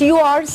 TORs?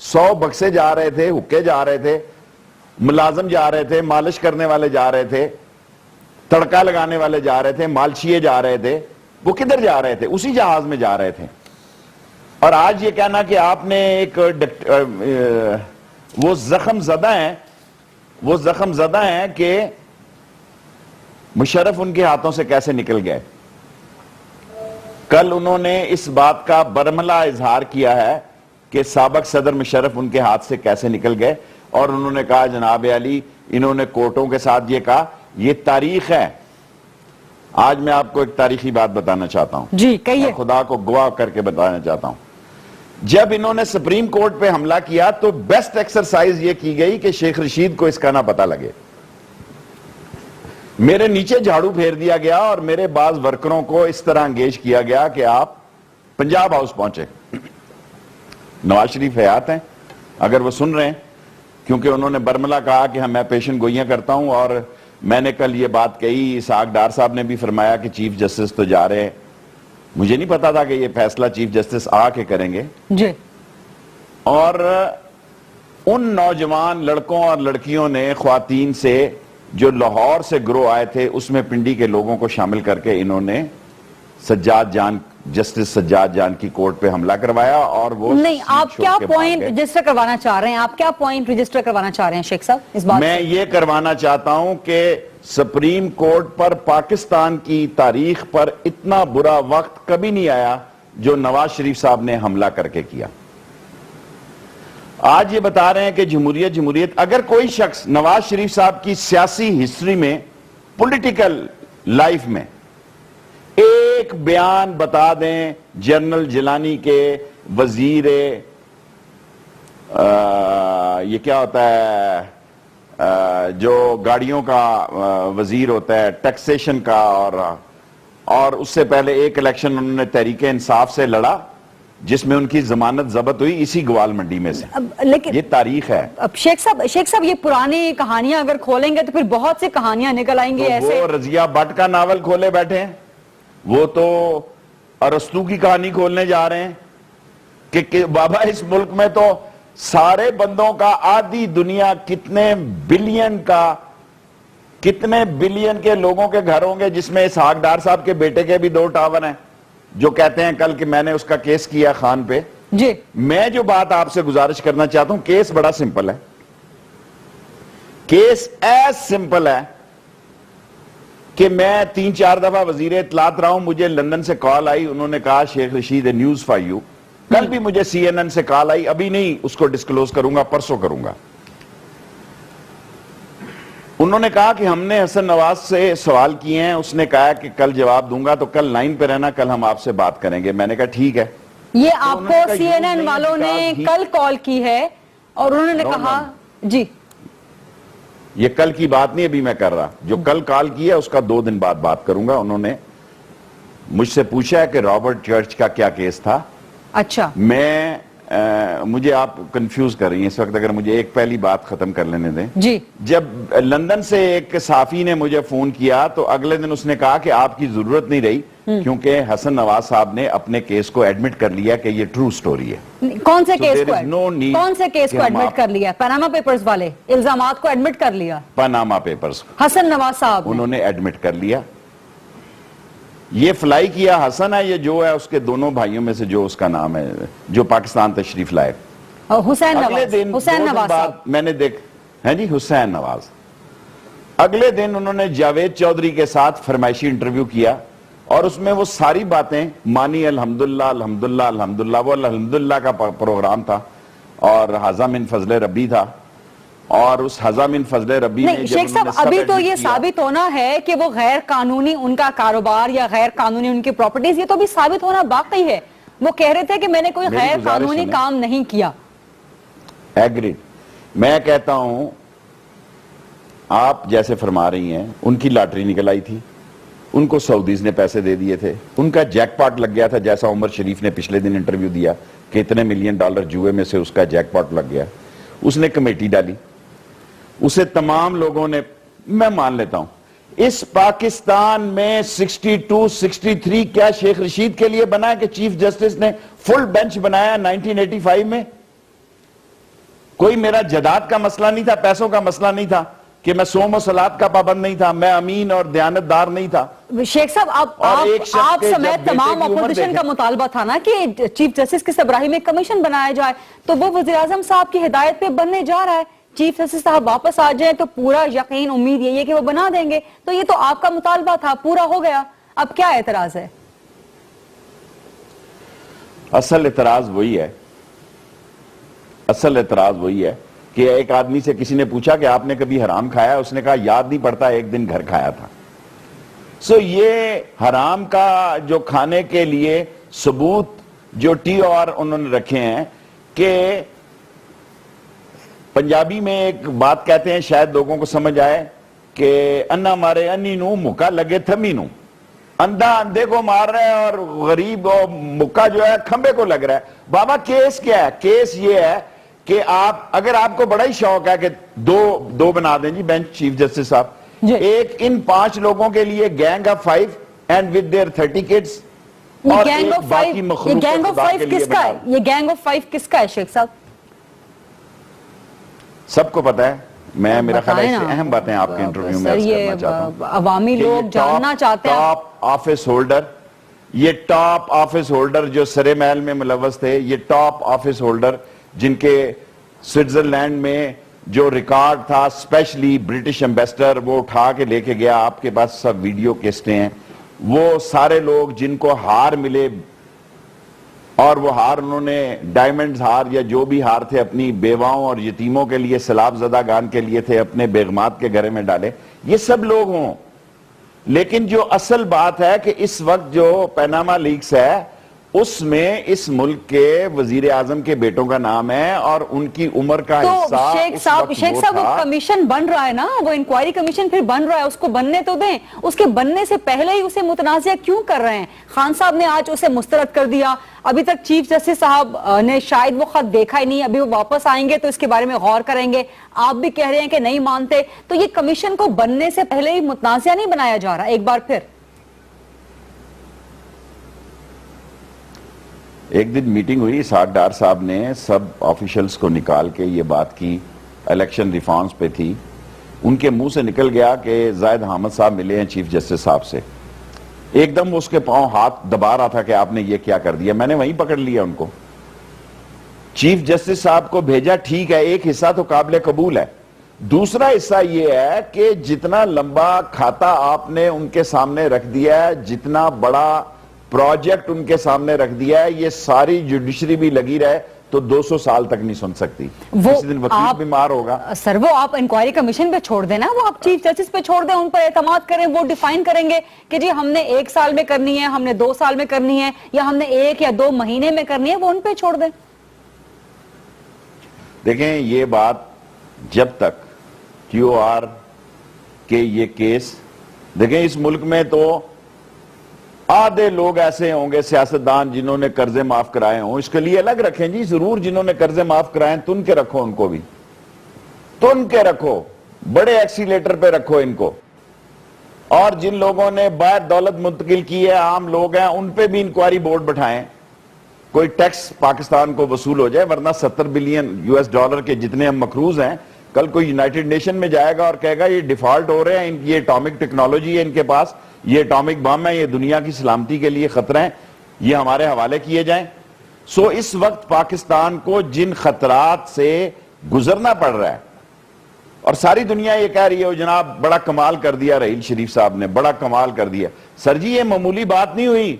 100 بکسے جا رہے تھے, حکے جا رہے تھے, ملازم جا رہے تھے, مالش کرنے والے جا رہے تھے, تڑکا لگانے والے جا رہے تھے, مالشیے جا رہے تھے, وہ کدھر جا رہے تھے؟ اسی جہاز میں جا رہے تھے. اور آج یہ کہنا کہ آپ نے ایک وہ زخم زدہ ہیں کہ مشرف ان کے ہاتھوں سے کیسے نکل گئے. کل انہوں نے اس بات کا برملا اظہار کیا ہے کہ سابق صدر مشرف ان کے ہاتھ سے کیسے نکل گئے, اور انہوں نے کہا جناب علی, انہوں نے کورٹوں کے ساتھ یہ کہا, یہ تاریخ ہے. آج میں آپ کو ایک تاریخی بات بتانا چاہتا ہوں, جی کہیے. خدا کو گواہ کر کے بتانا چاہتا ہوں. جب انہوں نے سپریم کورٹ پہ حملہ کیا تو بیسٹ ایکسرسائز یہ کی گئی کہ شیخ رشید کو اس کا نہ پتہ لگے. میرے نیچے جھاڑو پھیر دیا گیا اور میرے بعض ورکروں کو اس طرح انگیج کیا گیا کہ آپ پنجاب ہاؤس پہنچے. نواز شریف حیات ہیں اگر وہ سن رہے ہیں, کیونکہ انہوں نے برملا کہا کہ میں پیشن گوئیاں کرتا ہوں, اور میں نے کل یہ بات کہی, اسحاق ڈار صاحب نے بھی فرمایا کہ چیف جسٹس تو جا رہے ہیں. مجھے نہیں پتا تھا کہ یہ فیصلہ چیف جسٹس آ کے کریں گے. جی. اور ان نوجوان لڑکوں اور لڑکیوں نے خواتین سے جو لاہور سے گروہ آئے تھے اس میں پنڈی کے لوگوں کو شامل کر کے انہوں نے جسٹس سجاد جان کی کورٹ پہ حملہ کروایا. اور وہ نہیں, آپ کیا پوائنٹ رجسٹر کروانا چاہ رہے ہیں؟ آپ کیا پوائنٹ رجسٹر کروانا چاہ رہے ہیں شیخ صاحب اس بات؟ میں یہ کروانا چاہتا ہوں کہ سپریم کورٹ پر پاکستان کی تاریخ پر اتنا برا وقت کبھی نہیں آیا جو نواز شریف صاحب نے حملہ کر کے کیا. آج یہ بتا رہے ہیں کہ جمہوریت. اگر کوئی شخص نواز شریف صاحب کی سیاسی ہسٹری میں, پولیٹیکل لائف میں ایک بیان بتا دیں جنرل جیلانی کے وزیر یہ کیا ہوتا ہے جو گاڑیوں کا وزیر ہوتا ہے, ٹیکسیشن کا, اور اس سے پہلے ایک الیکشن انہوں نے تحریک انصاف سے لڑا جس میں ان کی ضمانت ضبط ہوئی اسی گوال منڈی میں سے. لیکن یہ تاریخ ہے. اب شیخ صاحب یہ پرانی کہانیاں اگر کھولیں گے تو پھر بہت سی کہانیاں نکل آئیں گی. ایسے وہ رضیہ بٹ کا ناول کھولے بیٹھے ہیں, وہ تو ارسطو کی کہانی کھولنے جا رہے ہیں کہ بابا اس ملک میں تو سارے بندوں کا آدھی دنیا کتنے بلین کے لوگوں کے گھر ہوں گے جس میں اسحاق ڈار صاحب کے بیٹے کے بھی 2 ٹاور ہیں جو کہتے ہیں کل کہ میں نے اس کا کیس کیا خان پہ. جی. میں جو بات آپ سے گزارش کرنا چاہتا ہوں, کیس بڑا سمپل ہے. کیس ایز سمپل ہے کہ میں 3-4 دفعہ وزیر اطلاعات رہا ہوں, مجھے لندن سے کال آئی, انہوں نے کہا Sheikh Rashid a news for you. کل بھی مجھے CNN سے کال آئی, ابھی نہیں اس کو ڈسکلوز کروں گا, پرسوں کروں گا. انہوں نے کہا کہ ہم نے حسن نواز سے سوال کیے ہیں, اس نے کہا کہ کل جواب دوں گا, تو کل لائن پہ رہنا, کل ہم آپ سے بات کریں گے. میں نے کہا ٹھیک ہے. یہ آپ کو CNN والوں نے کل کال کی ہے اور انہوں نے کہا جی یہ کل کی بات نہیں ابھی میں کر رہا, جو کل کال کی ہے اس کا 2 دن بعد بات کروں گا. انہوں نے مجھ سے پوچھا ہے کہ رابرٹ چرچ کا کیا کیس تھا. اچھا, مجھے آپ کنفیوز کر رہی ہیں اس وقت, اگر مجھے ایک پہلی بات ختم کر لینے دیں. جی. جب لندن سے ایک صحافی نے مجھے فون کیا تو اگلے دن اس نے کہا کہ آپ کی ضرورت نہیں رہی کیونکہ حسن نواز صاحب نے اپنے کیس کو ایڈمٹ کر لیا کہ یہ ٹرو سٹوری ہے. کون سے کیس کو ایڈمٹ کر لیا؟ پاناما پیپرز والے الزامات کو ایڈمٹ کر لیا. پاناما پیپرز حسن نواز صاحب انہوں نے ایڈمٹ کر لیا. یہ فلائی کیا حسن ہے, یہ جو ہے اس کے دونوں بھائیوں میں سے جو اس کا نام ہے جو پاکستان تشریف لائے, حسین نواز صاحب. میں نے حسین نواز. اگلے دن انہوں نے جاوید چودھری کے ساتھ فرمائشی انٹرویو کیا اور اس میں وہ ساری باتیں مانی الحمدللہ الحمدللہ الحمدللہ. وہ الحمدللہ کا پروگرام تھا اور حضا من فضل ربی تھا, اور اس حضا من فضل ربی نے شیخ صاحب ابھی تو یہ ثابت ہونا ہے کہ وہ غیر قانونی ان کا کاروبار یا غیر قانونی ان کی پراپرٹیز, یہ تو بھی ثابت ہونا باقی ہے. وہ کہہ رہے تھے کہ میں نے کوئی غیر قانونی کام نہیں کیا. ایگریڈ. میں کہتا ہوں آپ جیسے فرما رہی ہیں, ان کی لاٹری نکل آئی تھی, ان کو سعودیز نے پیسے دے دیے تھے, ان کا جیک پاٹ لگ گیا تھا, جیسا عمر شریف نے پچھلے دن انٹرویو دیا کہ اتنے $1 ملین جوئے میں سے اس کا جیک پاٹ لگ گیا. اس نے کمیٹی ڈالی, اسے تمام لوگوں نے, میں مان لیتا ہوں اس پاکستان میں 62-63 کیا شیخ رشید کے لیے بنا ہے کہ چیف جسٹس نے فل بینچ بنایا 1985 میں؟ کوئی میرا جداد کا مسئلہ نہیں تھا، پیسوں کا مسئلہ نہیں تھا کہ میں صوم و صلات کا پابند نہیں تھا، میں امین اور دیانتدار نہیں تھا۔ شیخ صاحب آپ سمیت تمام اپوزیشن کا مطالبہ تھا نا کہ چیف جسٹس کے سربراہی میں کمیشن بنایا جائے، تو وہ وزیراعظم صاحب کی ہدایت پہ بننے جا رہا ہے۔ چیف جسٹس صاحب واپس آ جائیں تو پورا یقین امید یہی ہے کہ وہ بنا دیں گے، تو یہ تو آپ کا مطالبہ تھا، پورا ہو گیا، اب کیا اعتراض ہے؟ اصل اعتراض وہی ہے کہ ایک آدمی سے کسی نے پوچھا کہ آپ نے کبھی حرام کھایا؟ اس نے کہا یاد نہیں پڑتا، ایک دن گھر کھایا تھا۔ یہ حرام کا جو کھانے کے لیے ثبوت جو ٹی اور انہوں نے رکھے ہیں کہ پنجابی میں ایک بات کہتے ہیں، شاید لوگوں کو سمجھ آئے کہ انا مارے انی نو مکہ لگے تھمی نو، اندھا اندھے کو مار رہے ہیں اور غریب اور مکہ جو ہے کھمبے کو لگ رہا ہے۔ بابا کیس کیا ہے؟ کیس یہ ہے کہ اگر آپ کو بڑا ہی شوق ہے کہ دو بنا دیں جی بینچ چیف جسٹس صاحب، ایک ان 5 لوگوں کے لیے gang of 5 and with their 30 kids, اور ایک باقی مخلوق خدا کے لیے بنا دیں۔ یہ گینگ آف 5 کس کا ہے شیخ صاحب؟ سب کو پتا ہے، میرا خیال ہے اس سے اہم باتیں آپ کے انٹرویو میں عرض کرنا چاہتا ہوں۔ عوامی لوگ جاننا چاہتے ہیں۔ یہ ٹاپ آفس ہولڈر جو سرے محل میں ملوث تھے، یہ ٹاپ آفس ہولڈر جن کے سوئٹزرلینڈ میں جو ریکارڈ تھا، اسپیشلی برٹش ایمبیسڈر وہ اٹھا کے لے کے گیا، آپ کے پاس سب ویڈیو کیسٹیں ہیں، وہ سارے لوگ جن کو ہار ملے اور وہ ہار انہوں نے ڈائمنڈز ہار یا جو بھی ہار تھے اپنی بیواؤں اور یتیموں کے لیے، سیلاب زدہ گان کے لیے تھے، اپنے بیگمات کے گھرے میں ڈالے، یہ سب لوگ ہوں۔ لیکن جو اصل بات ہے کہ اس وقت جو پیناما لیکس ہے اس میں اس ملک کے وزیر اعظم کے بیٹوں کا نام ہے اور ان کی عمر کا حصہ تو شیخ صاحب وہ کمیشن بن رہا ہے نا، وہ انکوائری کمیشن پھر بن رہا ہے، اس کو بننے تو دیں، اس کے بننے سے پہلے ہی اسے متنازع کیوں کر رہے ہیں؟ خان صاحب نے آج اسے مسترد کر دیا، ابھی تک چیف جسٹس صاحب نے شاید وہ خط دیکھا ہی نہیں، ابھی وہ واپس آئیں گے تو اس کے بارے میں غور کریں گے، آپ بھی کہہ رہے ہیں کہ نہیں مانتے، تو یہ کمیشن کو بننے سے پہلے ہی متنازع نہیں بنایا جا رہا ایک بار پھر؟ ایک دن میٹنگ ہوئی، اسحاق ڈار صاحب نے سب آفیشلز کو نکال کے یہ بات کی، الیکشن ریفارمز پہ تھی، ان کے منہ سے نکل گیا کہ زاہد حامد صاحب ملے ہیں چیف جسٹس صاحب سے، ایک دم اس کے پاؤں ہاتھ دبا رہا تھا کہ آپ نے یہ کیا کر دیا، میں نے وہیں پکڑ لیا ان کو۔ چیف جسٹس صاحب کو بھیجا، ٹھیک ہے، ایک حصہ تو قابل قبول ہے، دوسرا حصہ یہ ہے کہ جتنا لمبا کھاتا آپ نے ان کے سامنے رکھ دیا ہے، جتنا بڑا پروجیکٹ ان کے سامنے رکھ دیا ہے، یہ ساری جوڈیشری بھی لگی رہے تو 200 سال تک نہیں سن سکتی، کسی دن وکیل بیمار ہوگا۔ سر وہ آپ انکوائری کمیشن پہ چھوڑ دیں نا، وہ آپ چیف جسٹس پہ چھوڑ دیں، ان پر اعتماد کریں، وہ ڈیفائن کریں گے کہ جی ہم نے 1 سال میں کرنی ہے، ہم نے 2 سال میں کرنی ہے، یا ہم نے 1 یا 2 مہینے میں کرنی ہے، وہ ان پہ چھوڑ دیں۔ دیکھیں یہ بات جب تک کیو آر کے یہ کیس، دیکھیں اس ملک میں تو آدھے لوگ ایسے ہوں گے سیاستدان جنہوں نے قرضے معاف کرائے ہوں، اس کے لیے الگ رکھیں جی، ضرور جنہوں نے قرضے معاف کرائے ہیں تن کے رکھو، ان کو بھی تن کے رکھو، بڑے ایکسیلیٹر پہ رکھو ان کو، اور جن لوگوں نے باہر دولت منتقل کی ہے، عام لوگ ہیں، ان پہ بھی انکوائری بورڈ بٹھائیں، کوئی ٹیکس پاکستان کو وصول ہو جائے، ورنہ 70 بلین $US کے جتنے ہم مقروض ہیں، کل کوئی یونائٹڈ نیشن میں جائے گا اور کہے گا یہ ڈیفالٹ ہو رہے ہیں، یہ اٹامک ٹیکنالوجی ہے ان کے پاس، یہ اٹامک بم ہے، یہ دنیا کی سلامتی کے لیے خطرہ ہیں، یہ ہمارے حوالے کیے جائیں۔ اس وقت پاکستان کو جن خطرات سے گزرنا پڑ رہا ہے، اور ساری دنیا یہ کہہ رہی ہے جناب بڑا کمال کر دیا رحیل شریف صاحب نے، بڑا کمال کر دیا، سر جی یہ معمولی بات نہیں ہوئی،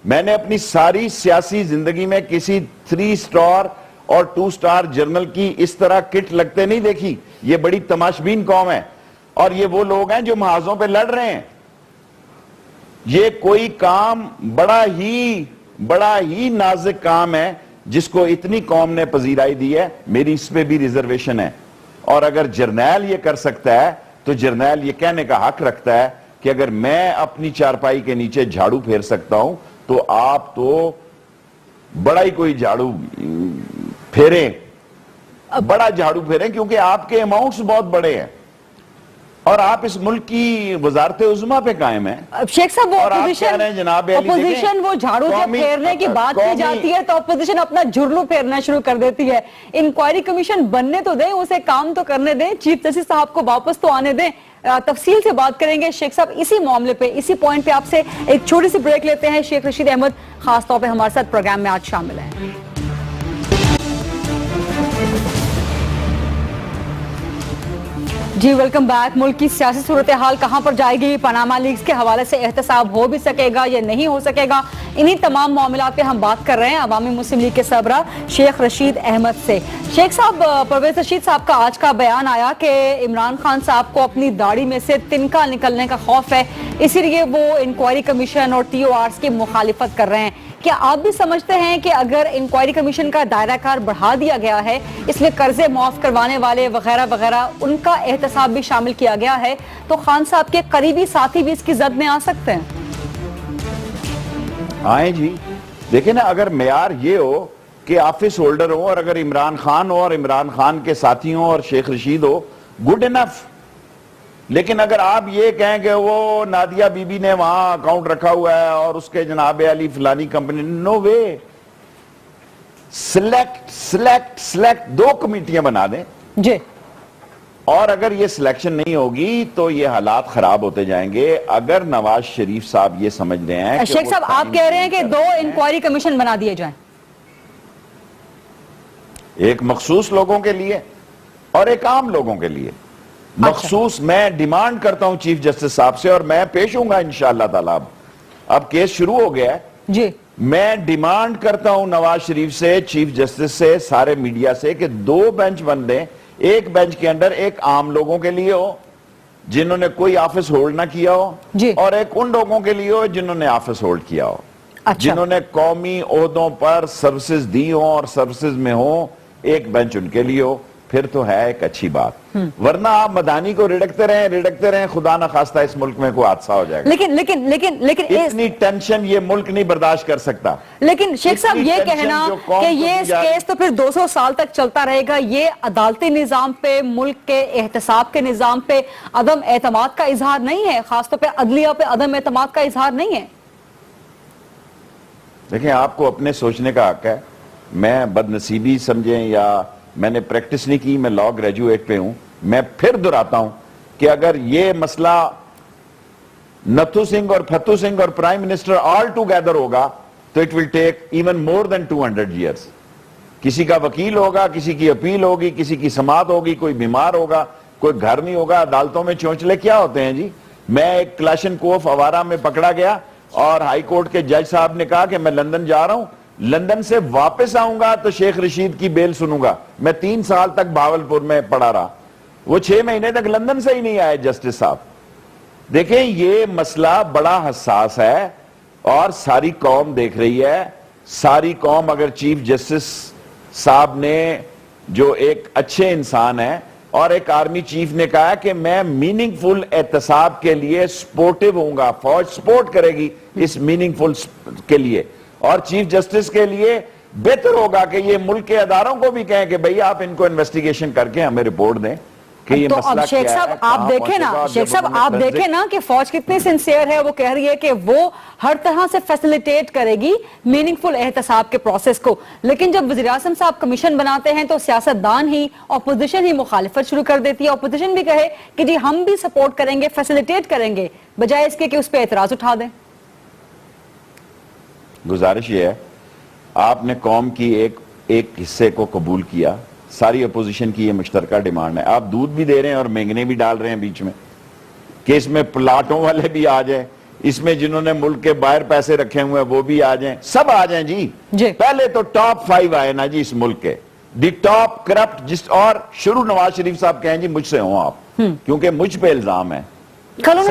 میں نے اپنی ساری سیاسی زندگی میں کسی 3 سٹار اور 2 سٹار جنرل کی اس طرح کٹ لگتے نہیں دیکھی، یہ بڑی تماشبین قوم ہے، اور یہ وہ لوگ ہیں جو محاذوں پہ لڑ رہے ہیں، یہ کوئی کام بڑا ہی نازک کام ہے جس کو اتنی قوم نے پذیرائی دی ہے، میری اس پہ بھی ریزرویشن ہے، اور اگر جرنیل یہ کر سکتا ہے تو جرنیل یہ کہنے کا حق رکھتا ہے کہ اگر میں اپنی چارپائی کے نیچے جھاڑو پھیر سکتا ہوں تو آپ تو بڑا ہی کوئی جھاڑو پھیریں، بڑا جھاڑو پھیریں، کیونکہ آپ کے اماؤنٹس بہت بڑے ہیں، اور آپ اس ملک کی وزارت عظمیٰ پہ قائم ہیں. شیخ صاحب وہ اور آپ کہہ رہے ہیں جناب علی اپوزیشن وہ جھاڑو جب پھیرنے کی بات کی جاتی ہے تو اپوزیشن اپنا جھرلو پھیرنا شروع کر دیتی ہے. انکوائری کمیشن بننے تو دیں, اسے کام تو کرنے دیں, چیف جسٹس صاحب کو واپس تو آنے دیں. تفصیل سے بات کریں گے شیخ صاحب اسی معاملے پہ, اسی پوائنٹ پہ آپ سے ایک چھوٹی سی بریک لیتے ہیں. شیخ رشید احمد خاص طور پہ ہمارے ساتھ پروگرام میں آج شامل ہیں. جی ویلکم بیک. ملک کی سیاسی صورتحال کہاں پر جائے گی؟ پاناما لیکس کے حوالے سے احتساب ہو بھی سکے گا یا نہیں ہو سکے گا؟ انہی تمام معاملات پہ ہم بات کر رہے ہیں عوامی مسلم لیگ کے سربراہ شیخ رشید احمد سے. شیخ صاحب, پرویز رشید صاحب کا آج کا بیان آیا کہ عمران خان صاحب کو اپنی داڑھی میں سے تنکا نکلنے کا خوف ہے, اسی لیے وہ انکوائری کمیشن اور ٹی او آرز کی مخالفت کر رہے ہیں. کیا آپ بھی سمجھتے ہیں کہ اگر انکوائری کمیشن کا دائرہ کار بڑھا دیا گیا ہے, اس میں قرضے معاف کروانے والے وغیرہ وغیرہ ان کا احتساب بھی شامل کیا گیا ہے, تو خان صاحب کے قریبی ساتھی بھی اس کی زد میں آ سکتے ہیں؟ آئیں جی. دیکھیں نا, اگر معیار یہ ہو کہ آفس ہولڈر ہو اور اگر عمران خان ہو اور عمران خان کے ساتھی ہوں اور شیخ رشید ہو, گڈ انف. لیکن اگر آپ یہ کہیں کہ وہ نادیہ بی بی نے وہاں اکاؤنٹ رکھا ہوا ہے اور اس کے جناب علی فلانی کمپنی, نو وے. سلیکٹ 2 کمیٹیاں بنا دیں جی, اور اگر یہ سلیکشن نہیں ہوگی تو یہ حالات خراب ہوتے جائیں گے. اگر نواز شریف صاحب یہ سمجھ رہے ہیں شیخ صاحب آپ کہہ رہے ہیں کہ 2 انکوائری کمیشن بنا دیے جائیں, ایک مخصوص لوگوں کے لیے اور ایک عام لوگوں کے لیے. مخصوص میں ڈیمانڈ کرتا ہوں چیف جسٹس صاحب سے, اور میں پیش ہوں گا انشاءاللہ تعالی. اب کیس شروع ہو گیا ہے جی, میں ڈیمانڈ کرتا ہوں نواز شریف سے, چیف جسٹس سے, سارے میڈیا سے کہ 2 بینچ بن دیں. ایک بینچ کے اندر ایک عام لوگوں کے لیے ہو جنہوں نے کوئی آفس ہولڈ نہ کیا ہو جی, اور ایک ان لوگوں کے لیے ہو جنہوں نے آفس ہولڈ کیا ہو, جنہوں نے قومی عہدوں پر سروسز دی ہوں اور سروسز میں ہوں. ایک بینچ ان کے لیے ہو, پھر تو ہے ایک اچھی بات. ورنہ آپ مدانی کو رڑکتے رہیں, خدا نہ خواستہ اس ملک میں کوئی حادثہ ہو جائے گا. لیکن اتنی ٹینشن یہ ملک نہیں برداشت کر سکتا. لیکن شیخ صاحب یہ کہنا کہ یہ کیس تو پھر 200 سال تک چلتا رہے گا, یہ عدالتی نظام پہ, ملک کے احتساب کے نظام پہ عدم اعتماد کا اظہار نہیں ہے, خاص طور پہ عدلیہ پہ عدم اعتماد کا اظہار نہیں ہے. دیکھیں, آپ کو اپنے سوچنے کا حق ہے. میں بدنصیبی سمجھیں یا میں نے پریکٹس نہیں کی, میں لاء گریجویٹ پہ ہوں, میں پھر دہراتا ہوں کہ اگر یہ مسئلہ نتھو سنگھ اور پھتو سنگھ اور پرائم منسٹر آل ٹوگیدر ہوگا تو it will take even more than 200 years. کسی کا وکیل ہوگا, کسی کی اپیل ہوگی, کسی کی سماعت ہوگی, کوئی بیمار ہوگا, کوئی گھر نہیں ہوگا. عدالتوں میں چونچلے کیا ہوتے ہیں جی. میں ایک کلاشن کوف آوارہ میں پکڑا گیا اور ہائی کورٹ کے جج صاحب نے کہا کہ میں لندن جا رہا ہوں, لندن سے واپس آؤں گا تو شیخ رشید کی بیل سنوں گا. میں 3 سال تک بھاولپور میں پڑا رہا, وہ 6 مہینے تک لندن سے ہی نہیں آئے جسٹس صاحب. دیکھیں, یہ مسئلہ بڑا حساس ہے اور ساری قوم دیکھ رہی ہے. ساری قوم, اگر چیف جسٹس صاحب نے جو ایک اچھے انسان ہیں اور ایک آرمی چیف نے کہا کہ میں میننگ فل احتساب کے لیے سپورٹیو ہوں گا, فوج سپورٹ کرے گی اس میننگ فل کے لیے, اور چیف جسٹس کے لیے بہتر ہوگا کہ یہ ملک کے اداروں کو بھی کہیں کہ بھئی آپ ان کو انویسٹیگیشن کر کے ہمیں رپورٹ دیں کہ یہ مسئلہ کیا ہے. شیخ صاحب آپ دیکھیں نا کہ فوج کتنی سنسیئر ہے. وہ کہہ رہی ہے کہ وہ ہر طرح سے فیسیلیٹیٹ کرے گی میننگ فل احتساب کے پروسیس کو, لیکن جب وزیر اعظم صاحب کمیشن بناتے ہیں تو سیاستدان ہی, اپوزیشن ہی مخالفت شروع کر دیتی ہے. اپوزیشن بھی کہے کہ جی ہم بھی سپورٹ کریں گے, فیسیلیٹیٹ کریں گے, بجائے اس کے کہ اس پہ اعتراض اٹھا دیں. گزارش یہ ہے, آپ نے قوم کی ایک حصے کو قبول کیا, ساری اپوزیشن کی یہ مشترکہ ڈیمانڈ ہے. آپ دودھ بھی دے رہے ہیں اور مینگنے بھی ڈال رہے ہیں بیچ میں کہ اس میں پلاٹوں والے بھی آ جائیں, اس میں جنہوں نے ملک کے باہر پیسے رکھے ہوئے ہیں وہ بھی آ جائیں, سب آ جائیں جی. پہلے تو ٹاپ 5 آئے نا جی اس ملک کے, دی ٹاپ کرپٹ, اور شروع نواز شریف صاحب کہیں جی مجھ سے ہوں آپ, کیونکہ مجھ پہ الزام ہے. کل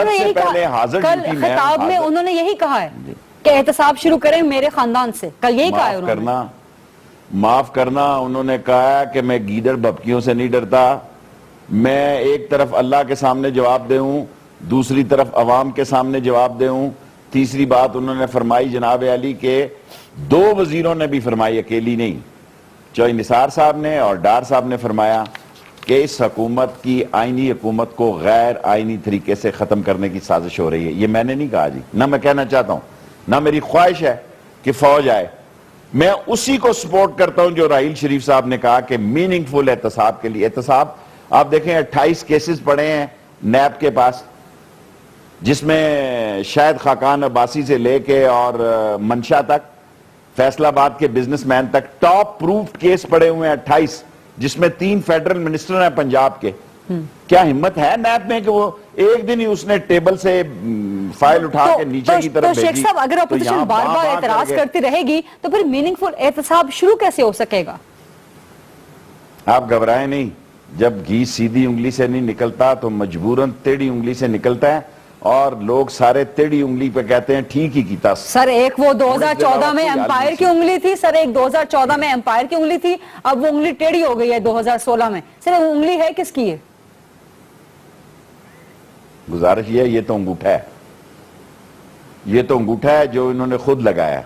خطاب میں انہوں نے یہی کہا ہے کہ احتساب شروع کریں میرے خاندان سے, کل یہی کہا ہے انہوں نے. معاف کرنا, انہوں نے کہا کہ میں گیدڑ بھپکیوں سے نہیں ڈرتا, میں ایک طرف اللہ کے سامنے جواب دے ہوں, دوسری طرف عوام کے سامنے جواب دے ہوں. تیسری بات انہوں نے فرمائی جناب علی کے 2 وزیروں نے بھی فرمائی, اکیلی نہیں, چوہے نثار صاحب نے اور ڈار صاحب نے فرمایا کہ اس حکومت کی آئینی حکومت کو غیر آئینی طریقے سے ختم کرنے کی سازش ہو رہی ہے. یہ میں نے نہیں کہا جی، نہ میں کہنا چاہتا ہوں، نہ میری خواہش ہے کہ فوج آئے. میں اسی کو سپورٹ کرتا ہوں جو راحیل شریف صاحب نے کہا کہ میننگ فل احتساب کے لیے. احتساب آپ دیکھیں 28 کیسز پڑے ہیں نیب کے پاس، جس میں شاید خاقان عباسی سے لے کے اور منشا تک، فیصل آباد کے بزنس مین تک ٹاپ پروفڈ کیس پڑے ہوئے ہیں 28، جس میں 3 فیڈرل منسٹر ہیں پنجاب کے. کیا ہمت ہے نیب میں کہ وہ ایک دن ہی اس نے ٹیبل سے فائل اٹھا کے نیچے کی طرف تو شیخ صاحب اگر اپوزیشن بار بار اعتراض کرتی رہے گی تو پھر میننگ فل احتساب شروع کیسے ہو سکے گا؟ آپ گھبرائیں نہیں، جب گھی سیدھی انگلی سے نہیں نکلتا تو مجبوراً ٹیڑھی انگلی سے نکلتا ہے، اور لوگ سارے ٹیڑھی انگلی پہ کہتے ہیں ٹھیک ہی کیتا. سر ایک وہ 2014 میں امپائر کی انگلی تھی، سر ایک 2014 میں امپائر کی انگلی تھی، اب وہ انگلی ٹیڑھی ہو گئی ہے 2016 میں. سر وہ انگلی ہے کس کی ہے؟ گزارش یہ تو انگوٹھا ہے، یہ تو انگوٹھا ہے جو انہوں نے خود لگایا.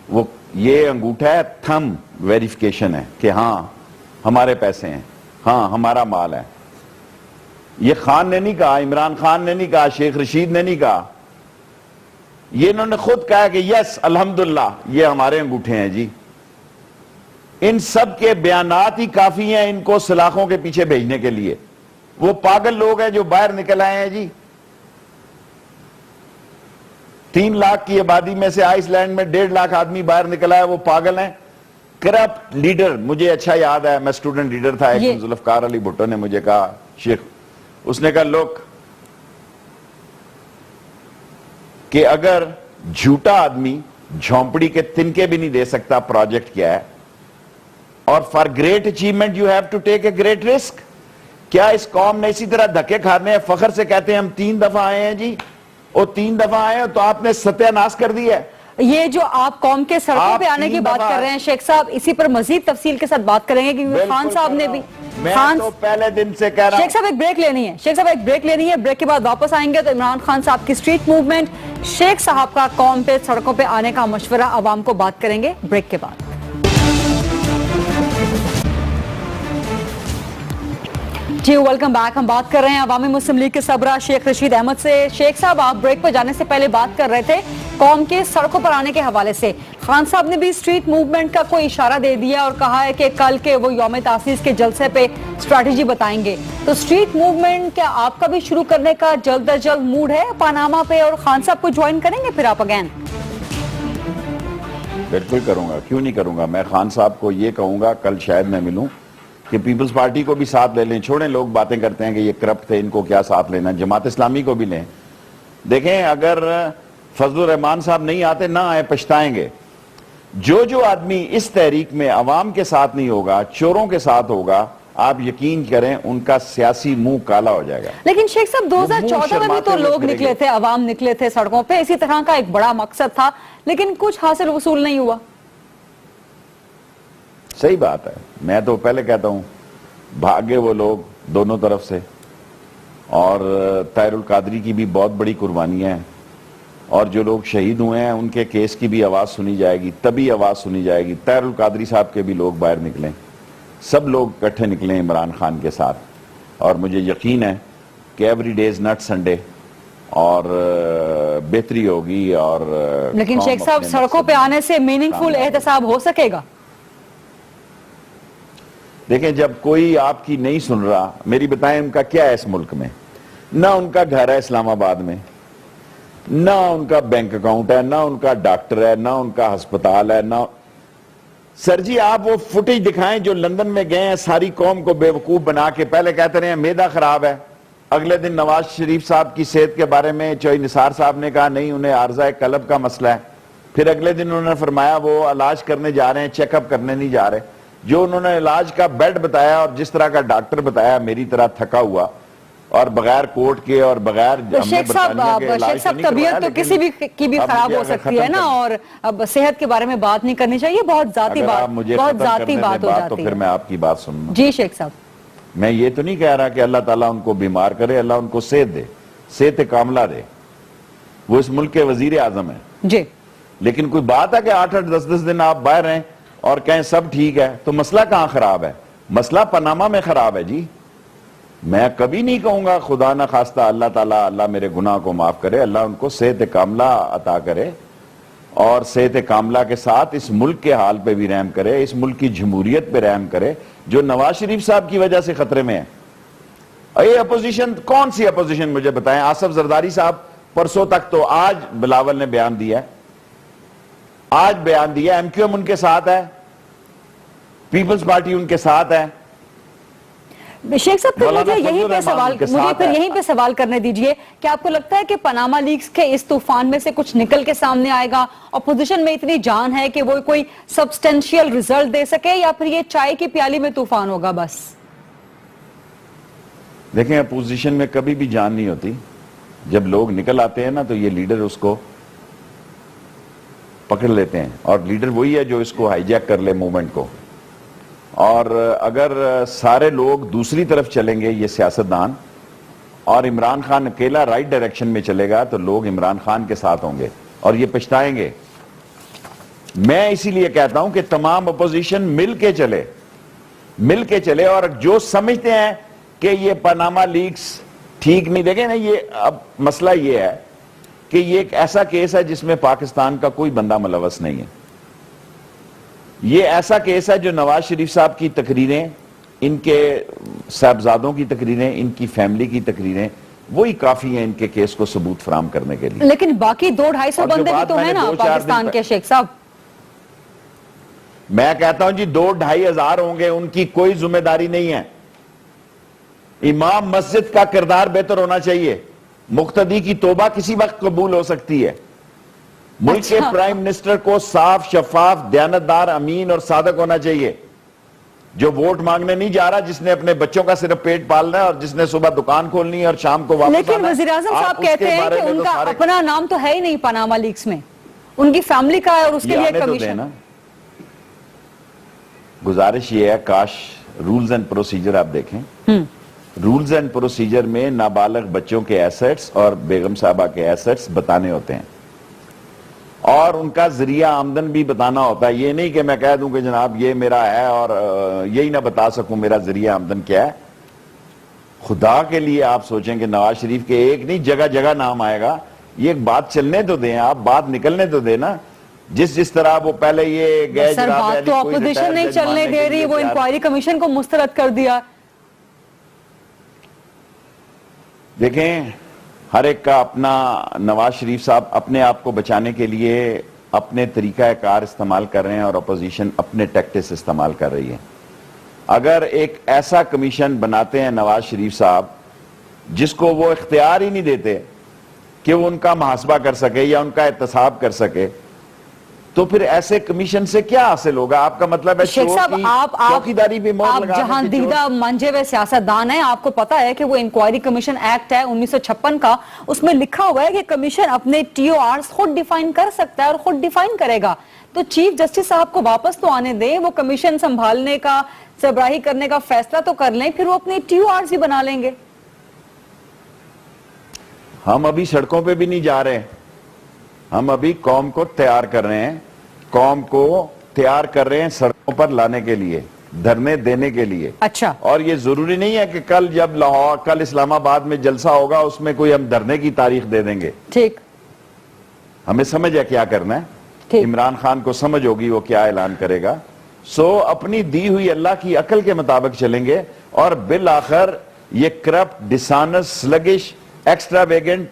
وہ یہ انگوٹھا ہے، تھم ویریفیکیشن ہے کہ ہاں ہمارے پیسے ہیں، ہاں ہمارا مال ہے. یہ خان نے نہیں کہا، عمران خان نے نہیں کہا، شیخ رشید نے نہیں کہا، یہ انہوں نے خود کہا کہ یس الحمدللہ یہ ہمارے انگوٹھے ہیں جی. ان سب کے بیانات ہی کافی ہیں ان کو سلاخوں کے پیچھے بھیجنے کے لیے. وہ پاگل لوگ ہیں جو باہر نکل آئے ہیں جی. 3 لاکھ کی آبادی میں سے آئس لینڈ میں 1.5 لاکھ آدمی باہر نکل آئے، وہ پاگل ہیں. کرپٹ لیڈر، مجھے اچھا یاد ہے، میں اسٹوڈنٹ لیڈر تھا، ایک دن ذوالفقار علی بھٹو نے مجھے کہا، شیخ، اس نے کہا لوگ کہ اگر جھوٹا آدمی جھونپڑی کے تنکے بھی نہیں دے سکتا پروجیکٹ کیا ہے، اور for great achievement you have to take a great risk. کیا اس قوم نے اسی طرح دھکے کھانے ہیں؟ فخر سے کہتے ہیں ہم 3 دفعہ آئے ہیں جی، اور 3 دفعہ آئے ہیں تو آپ نے ستیہ ناش کر دیا ہے. یہ جو آپ قوم کے سڑکوں پہ آنے کی بات کر رہے ہیں شیخ صاحب، اسی پر مزید تفصیل کے ساتھ بات کریں گے، کیونکہ خان صاحب نے بھی میں تو پہلے دن سے کہہ رہا ہوں. شیخ صاحب ایک بریک لینی ہے، شیخ صاحب ایک بریک لینی ہے، بریک کے بعد واپس آئیں گے تو عمران خان صاحب کی اسٹریٹ موومنٹ، شیخ صاحب کا قوم پہ سڑکوں پہ آنے کا مشورہ عوام کو بات کریں گے بریک کے بعد. جی ویلکم بیک. ہم بات کر رہے ہیں عوامی مسلم لیگ کے سربراہ شیخ رشید احمد سے. شیخ صاحب آپ بریک پر جانے سے پہلے بات کر رہے تھے قوم کے سڑکوں پر آنے کے حوالے سے. خان صاحب نے بھی اسٹریٹ موومنٹ کا کوئی اشارہ دے دیا اور کہا ہے کہ کل کے وہ یوم تاسیس کے جلسے پہ اسٹریٹجی بتائیں گے. تو اسٹریٹ موومنٹ کیا آپ کا بھی شروع کرنے کا جلد از جلد موڈ ہے پاناما پہ، اور خان صاحب کو جوائن کریں گے پھر آپ اگین؟ بالکل کروں گا، کیوں نہیں کروں گا. میں خان صاحب کو یہ کہوں گا کل شاید میں ملوں کہ پیپلز پارٹی کو بھی ساتھ لے لیں. چھوڑیں، لوگ باتیں کرتے ہیں کہ یہ کرپٹ تھے، ان کو کیا ساتھ لینا. جماعت اسلامی کو بھی لیں. دیکھیں اگر فضل الرحمان صاحب نہیں آتے، نہ آئے، پچھتائیں گے. جو آدمی اس تحریک میں عوام کے ساتھ نہیں ہوگا، چوروں کے ساتھ ہوگا، آپ یقین کریں ان کا سیاسی منہ کالا ہو جائے گا. لیکن شیخ صاحب 2014 میں بھی تو لوگ نکلے تھے، عوام نکلے تھے سڑکوں پہ، اسی طرح کا ایک بڑا مقصد تھا، لیکن کچھ حاصل وصول نہیں ہوا. صحیح بات ہے. میں تو پہلے کہتا ہوں بھاگے وہ لوگ دونوں طرف سے، اور طاہر القادری کی بھی بہت بڑی قربانیاں ہیں، اور جو لوگ شہید ہوئے ہیں ان کے کیس کی بھی آواز سنی جائے گی، تبھی آواز سنی جائے گی. طاہر القادری صاحب کے بھی لوگ باہر نکلیں، سب لوگ اکٹھے نکلیں عمران خان کے ساتھ. اور مجھے یقین ہے کہ every day is not Sunday, اور بہتری ہوگی. اور لیکن شیخ صاحب سڑکوں پہ آنے سے میننگ فل احتساب ہو سکے گا؟ دیکھیں جب کوئی آپ کی نہیں سن رہا، میری بتائیں ان کا کیا ہے اس ملک میں؟ نہ ان کا گھر ہے اسلام آباد میں، نہ ان کا بینک اکاؤنٹ ہے، نہ ان کا ڈاکٹر ہے، نہ ان کا ہسپتال ہے، نہ. سر جی آپ وہ فوٹیج دکھائیں جو لندن میں گئے ہیں ساری قوم کو بے وقوف بنا کے. پہلے کہتے رہے ہیں معدہ خراب ہے، اگلے دن نواز شریف صاحب کی صحت کے بارے میں چوئی نثار صاحب نے کہا نہیں انہیں عارضہ قلب کا مسئلہ ہے. پھر اگلے دن انہوں نے فرمایا وہ علاج کرنے جا رہے ہیں، چیک اپ کرنے نہیں جا رہے. جو انہوں نے علاج کا بیڈ بتایا اور جس طرح کا ڈاکٹر بتایا، میری طرح تھکا ہوا اور بغیر کوٹ کے اور بغیر شیخ صاحب طبیعت تو کسی بھی کی بھی خراب ہو سکتی ہے نا، اور اب صحت کے بارے میں بات نہیں کرنی چاہیے، بہت ذاتی بات، بہت ذاتی بات ہو جاتی ہے. تو پھر میں آپ کی بات سنوں. جی شیخ صاحب میں یہ تو نہیں کہہ رہا کہ اللہ تعالیٰ ان کو بیمار کرے، اللہ ان کو صحت دے، صحت کاملہ دے. وہ اس ملک کے وزیر اعظم ہیں جی. لیکن کوئی بات ہے کہ 8-8 10-10 دن آپ باہر ہیں اور کہیں سب ٹھیک ہے، تو مسئلہ کہاں خراب ہے؟ مسئلہ پاناما میں خراب ہے جی. میں کبھی نہیں کہوں گا خدا نہ خواستہ اللہ تعالیٰ اللہ میرے گناہ کو معاف کرے, اللہ ان کو صحت کاملہ عطا کرے اور صحت کاملہ کے ساتھ اس ملک کے حال پہ بھی رحم کرے, اس ملک کی جمہوریت پہ رحم کرے جو نواز شریف صاحب کی وجہ سے خطرے میں ہے. یہ اپوزیشن کون سی اپوزیشن مجھے بتائیں؟ آصف زرداری صاحب پرسوں تک تو, آج بلاول نے بیان دیا ہے, آج بیان دیا, ایم کیو ایم ان کے ساتھ ہے, پیپلز پارٹی ان کے ساتھ ہے. شیخ صاحب پھر مجھے یہیں پہ سوال کرنے دیجئے کہ آپ کو لگتا ہے کہ پاناما لیکس کے اس طوفان میں سے کچھ نکل کے سامنے آئے گا؟ اپوزیشن میں اتنی جان ہے کہ وہ کوئی سبسٹینشیل ریزلٹ دے سکے, یا پھر یہ چائے کی پیالی میں طوفان ہوگا بس؟ دیکھیں اپوزیشن میں کبھی بھی جان نہیں ہوتی. جب لوگ نکل آتے ہیں نا تو یہ لیڈر اس کو پکڑ لیتے ہیں, اور لیڈر وہی ہے جو اس کو ہائی جیک کر لے موومنٹ کو. اور اگر سارے لوگ دوسری طرف چلیں گے, یہ سیاستدان, اور عمران خان اکیلا رائٹ ڈائریکشن میں چلے گا, تو لوگ عمران خان کے ساتھ ہوں گے اور یہ پچھتائیں گے. میں اسی لیے کہتا ہوں کہ تمام اپوزیشن مل کے چلے, اور جو سمجھتے ہیں کہ یہ پاناما لیکس ٹھیک نہیں, دیکھیں نا, یہ اب مسئلہ یہ ہے کہ یہ ایک ایسا کیس ہے جس میں پاکستان کا کوئی بندہ ملوث نہیں ہے. یہ ایسا کیس ہے جو نواز شریف صاحب کی تقریریں, ان کے صاحبزادوں کی تقریریں, ان کی فیملی کی تقریریں, وہی کافی ہیں ان کے کیس کو ثبوت فراہم کرنے کے لیے. لیکن باقی 200-250 بندے بھی تو ہیں نا پاکستان کے شیخ صاحب. میں کہتا ہوں جی 2-2.5 ہزار ہوں گے, ان کی کوئی ذمہ داری نہیں ہے. امام مسجد کا کردار بہتر ہونا چاہیے. مقتدی کی توبہ کسی وقت قبول ہو سکتی ہے. ملک کے پرائم منسٹر کو صاف, شفاف, دیانتدار, امین اور صادق ہونا چاہیے, جو ووٹ مانگنے نہیں جا رہا, جس نے اپنے بچوں کا صرف پیٹ پالنا ہے اور جس نے صبح دکان کھولنی ہے اور شام کو واپس آنا ہے. لیکن وزیراعظم صاحب کہتے ہیں کہ ان کا اپنا نام تو ہے ہی نہیں پاناما لیکس میں, ان کی فیملی کا ہے, اور اس کے لیے کمیشن. گزارش یہ ہے, کاش رولز اینڈ پروسیجر آپ دیکھیں. رولز اینڈ پروسیجر میں نابالغ بچوں کے ایسٹس اور بیگم صاحبہ کے ایسٹس بتانے ہوتے ہیں, اور ان کا ذریعہ آمدن بھی بتانا ہوتا ہے. یہ نہیں کہ میں کہہ دوں کہ جناب یہ میرا ہے اور یہی نہ بتا سکوں میرا ذریعہ آمدن کیا ہے. خدا کے لیے آپ سوچیں کہ نواز شریف کے ایک نہیں جگہ جگہ نام آئے گا. یہ ایک بات چلنے تو دیں, آپ بات نکلنے تو دیں نا. جس طرح وہ پہلے یہ گئے, سر بات تو اپوزیشن نہیں چلنے دے رہی, وہ انکوائری کمیشن کو مسترد کر دیا. دیکھیں ہر ایک کا اپنا, نواز شریف صاحب اپنے آپ کو بچانے کے لیے اپنے طریقہ کار استعمال کر رہے ہیں, اور اپوزیشن اپنے ٹیکٹس استعمال کر رہی ہے. اگر ایک ایسا کمیشن بناتے ہیں نواز شریف صاحب جس کو وہ اختیار ہی نہیں دیتے کہ وہ ان کا محاسبہ کر سکے یا ان کا احتساب کر سکے, تو پھر ایسے کمیشن سے کیا حاصل ہوگا؟ آپ کا مطلب ہے چوکیداری بھی مور لگانے کی. جہاں دیدہ منجے ہوئے سیاستدان ہیں, آپ کو پتا ہے کہ وہ انکوائری کمیشن ایکٹ ہے 1956 کا, اس میں لکھا ہوا ہے کہ کمیشن اپنے ٹی او آرز خود ڈیفائن کر سکتا ہے اور خود ڈیفائن کرے گا. تو چیف جسٹس صاحب کو واپس تو آنے دیں, وہ کمیشن سنبھالنے کا, سربراہی کرنے کا فیصلہ تو کر لیں, پھر وہ اپنے ٹی او آرز بھی بنا لیں گے. ہم ابھی سڑکوں پہ بھی نہیں جا رہے, ہم ابھی قوم کو تیار کر رہے ہیں, قوم کو تیار کر رہے ہیں سڑکوں پر لانے کے لیے, دھرنے دینے کے لیے. اچھا, اور یہ ضروری نہیں ہے کہ کل جب لاہور, کل اسلام آباد میں جلسہ ہوگا اس میں کوئی ہم دھرنے کی تاریخ دے دیں گے. ٹھیک, ہمیں سمجھ ہے کیا کرنا ہے. عمران خان کو سمجھ ہوگی وہ کیا اعلان کرے گا. اپنی دی ہوئی اللہ کی عقل کے مطابق چلیں گے, اور بالآخر یہ کرپٹ, ڈسانس, سلگش, ایکسٹرا ویگنٹ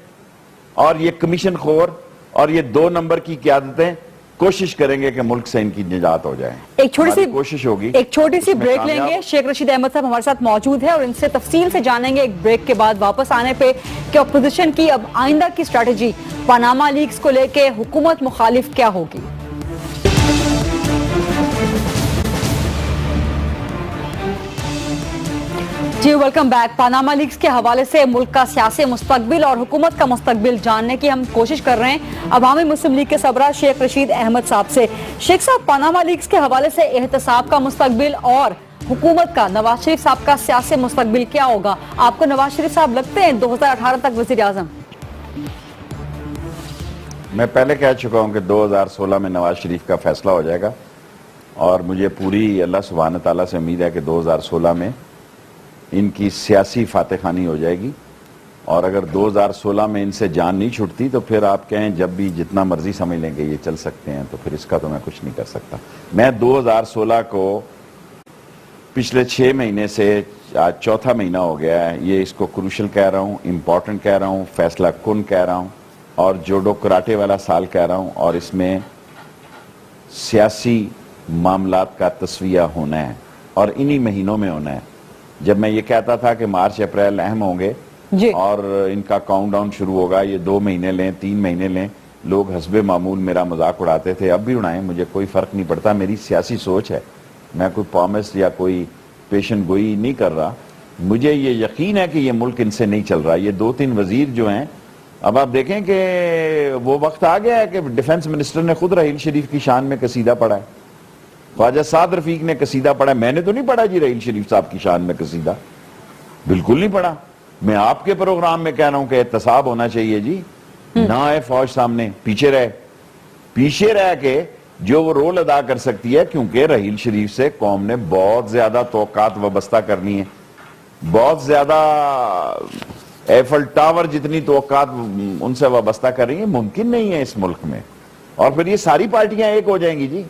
اور یہ کمیشن خور اور یہ 2 نمبر کی قیادتیں کوشش کریں گے کہ ملک سے ان کی نجات ہو جائے. ایک چھوٹی سی کوشش ہوگی, ایک چھوٹی سی بریک لیں گے. شیخ رشید احمد صاحب ہمارے ساتھ موجود ہے اور ان سے تفصیل سے جانیں گے ایک بریک کے بعد واپس آنے پہ کہ اپوزیشن کی اب آئندہ کی اسٹریٹجی پاناما لیکس کو لے کے حکومت مخالف کیا ہوگی. جی ویلکم بیک. پاناما لیکس کے حوالے سے ملک کا سیاسی مستقبل اور حکومت کا مستقبل جاننے کی ہم کوشش کر رہے ہیں عوامی مسلم لیگ کے سربراہ شیخ رشید احمد صاحب سے. شیخ صاحب, پاناما لیکس کے حوالے سے احتساب کا مستقبل اور حکومت کا, نواز شریف صاحب کا سیاسی مستقبل کیا ہوگا؟ آپ کو نواز شریف صاحب لگتے ہیں 2018 تک وزیر اعظم؟ میں پہلے کہہ چکا ہوں کہ 2016 میں نواز شریف کا فیصلہ ہو جائے گا, اور مجھے پوری اللہ سبحانہ تعالیٰ سے امید ہے کہ 2016 میں ان کی سیاسی فاتح خوانی ہو جائے گی، اور اگر 2016 میں ان سے جان نہیں چھٹتی تو پھر آپ کہیں جب بھی جتنا مرضی سمجھ لیں گے یہ چل سکتے ہیں، تو پھر اس کا تو میں کچھ نہیں کر سکتا۔ میں 2016 کو پچھلے 6 مہینے سے آج چوتھا مہینہ ہو گیا ہے، یہ اس کو کروشل کہہ رہا ہوں، امپورٹنٹ کہہ رہا ہوں، فیصلہ کن کہہ رہا ہوں، اور جوڈو کراٹے والا سال کہہ رہا ہوں، اور اس میں سیاسی معاملات کا تصفیہ ہونا ہے، اور انہی مہینوں میں ہونا ہے۔ جب میں یہ کہتا تھا کہ مارچ اپریل اہم ہوں گے اور ان کا کاؤنٹ ڈاؤن شروع ہوگا، یہ 2 مہینے لیں 3 مہینے لیں، لوگ حسب معمول میرا مذاق اڑاتے تھے، اب بھی اڑائیں، مجھے کوئی فرق نہیں پڑتا، میری سیاسی سوچ ہے، میں کوئی پرومس یا کوئی پیشن گوئی نہیں کر رہا، مجھے یہ یقین ہے کہ یہ ملک ان سے نہیں چل رہا۔ یہ 2-3 وزیر جو ہیں، اب آپ دیکھیں کہ وہ وقت آ گیا ہے کہ ڈیفنس منسٹر نے خود رحیل شریف کی شان میں قصیدہ پڑھا ہے، خواجہ سعد رفیق نے قصیدہ پڑھا ہے، میں نے تو نہیں پڑھا جی رحیل شریف صاحب کی شان میں قصیدہ، بالکل نہیں پڑھا۔ میں آپ کے پروگرام میں کہہ رہا ہوں کہ احتساب ہونا چاہیے جی، نہ آئے فوج سامنے، پیچھے رہ کے جو وہ رول ادا کر سکتی ہے، کیونکہ رحیل شریف سے قوم نے بہت زیادہ توقعات وابستہ کرنی ہے، بہت زیادہ ایفل ٹاور جتنی توقعات ان سے وابستہ کر رہی ہیں، ممکن نہیں ہے اس ملک میں، اور پھر یہ ساری پارٹیاں ایک ہو جائیں گی جی۔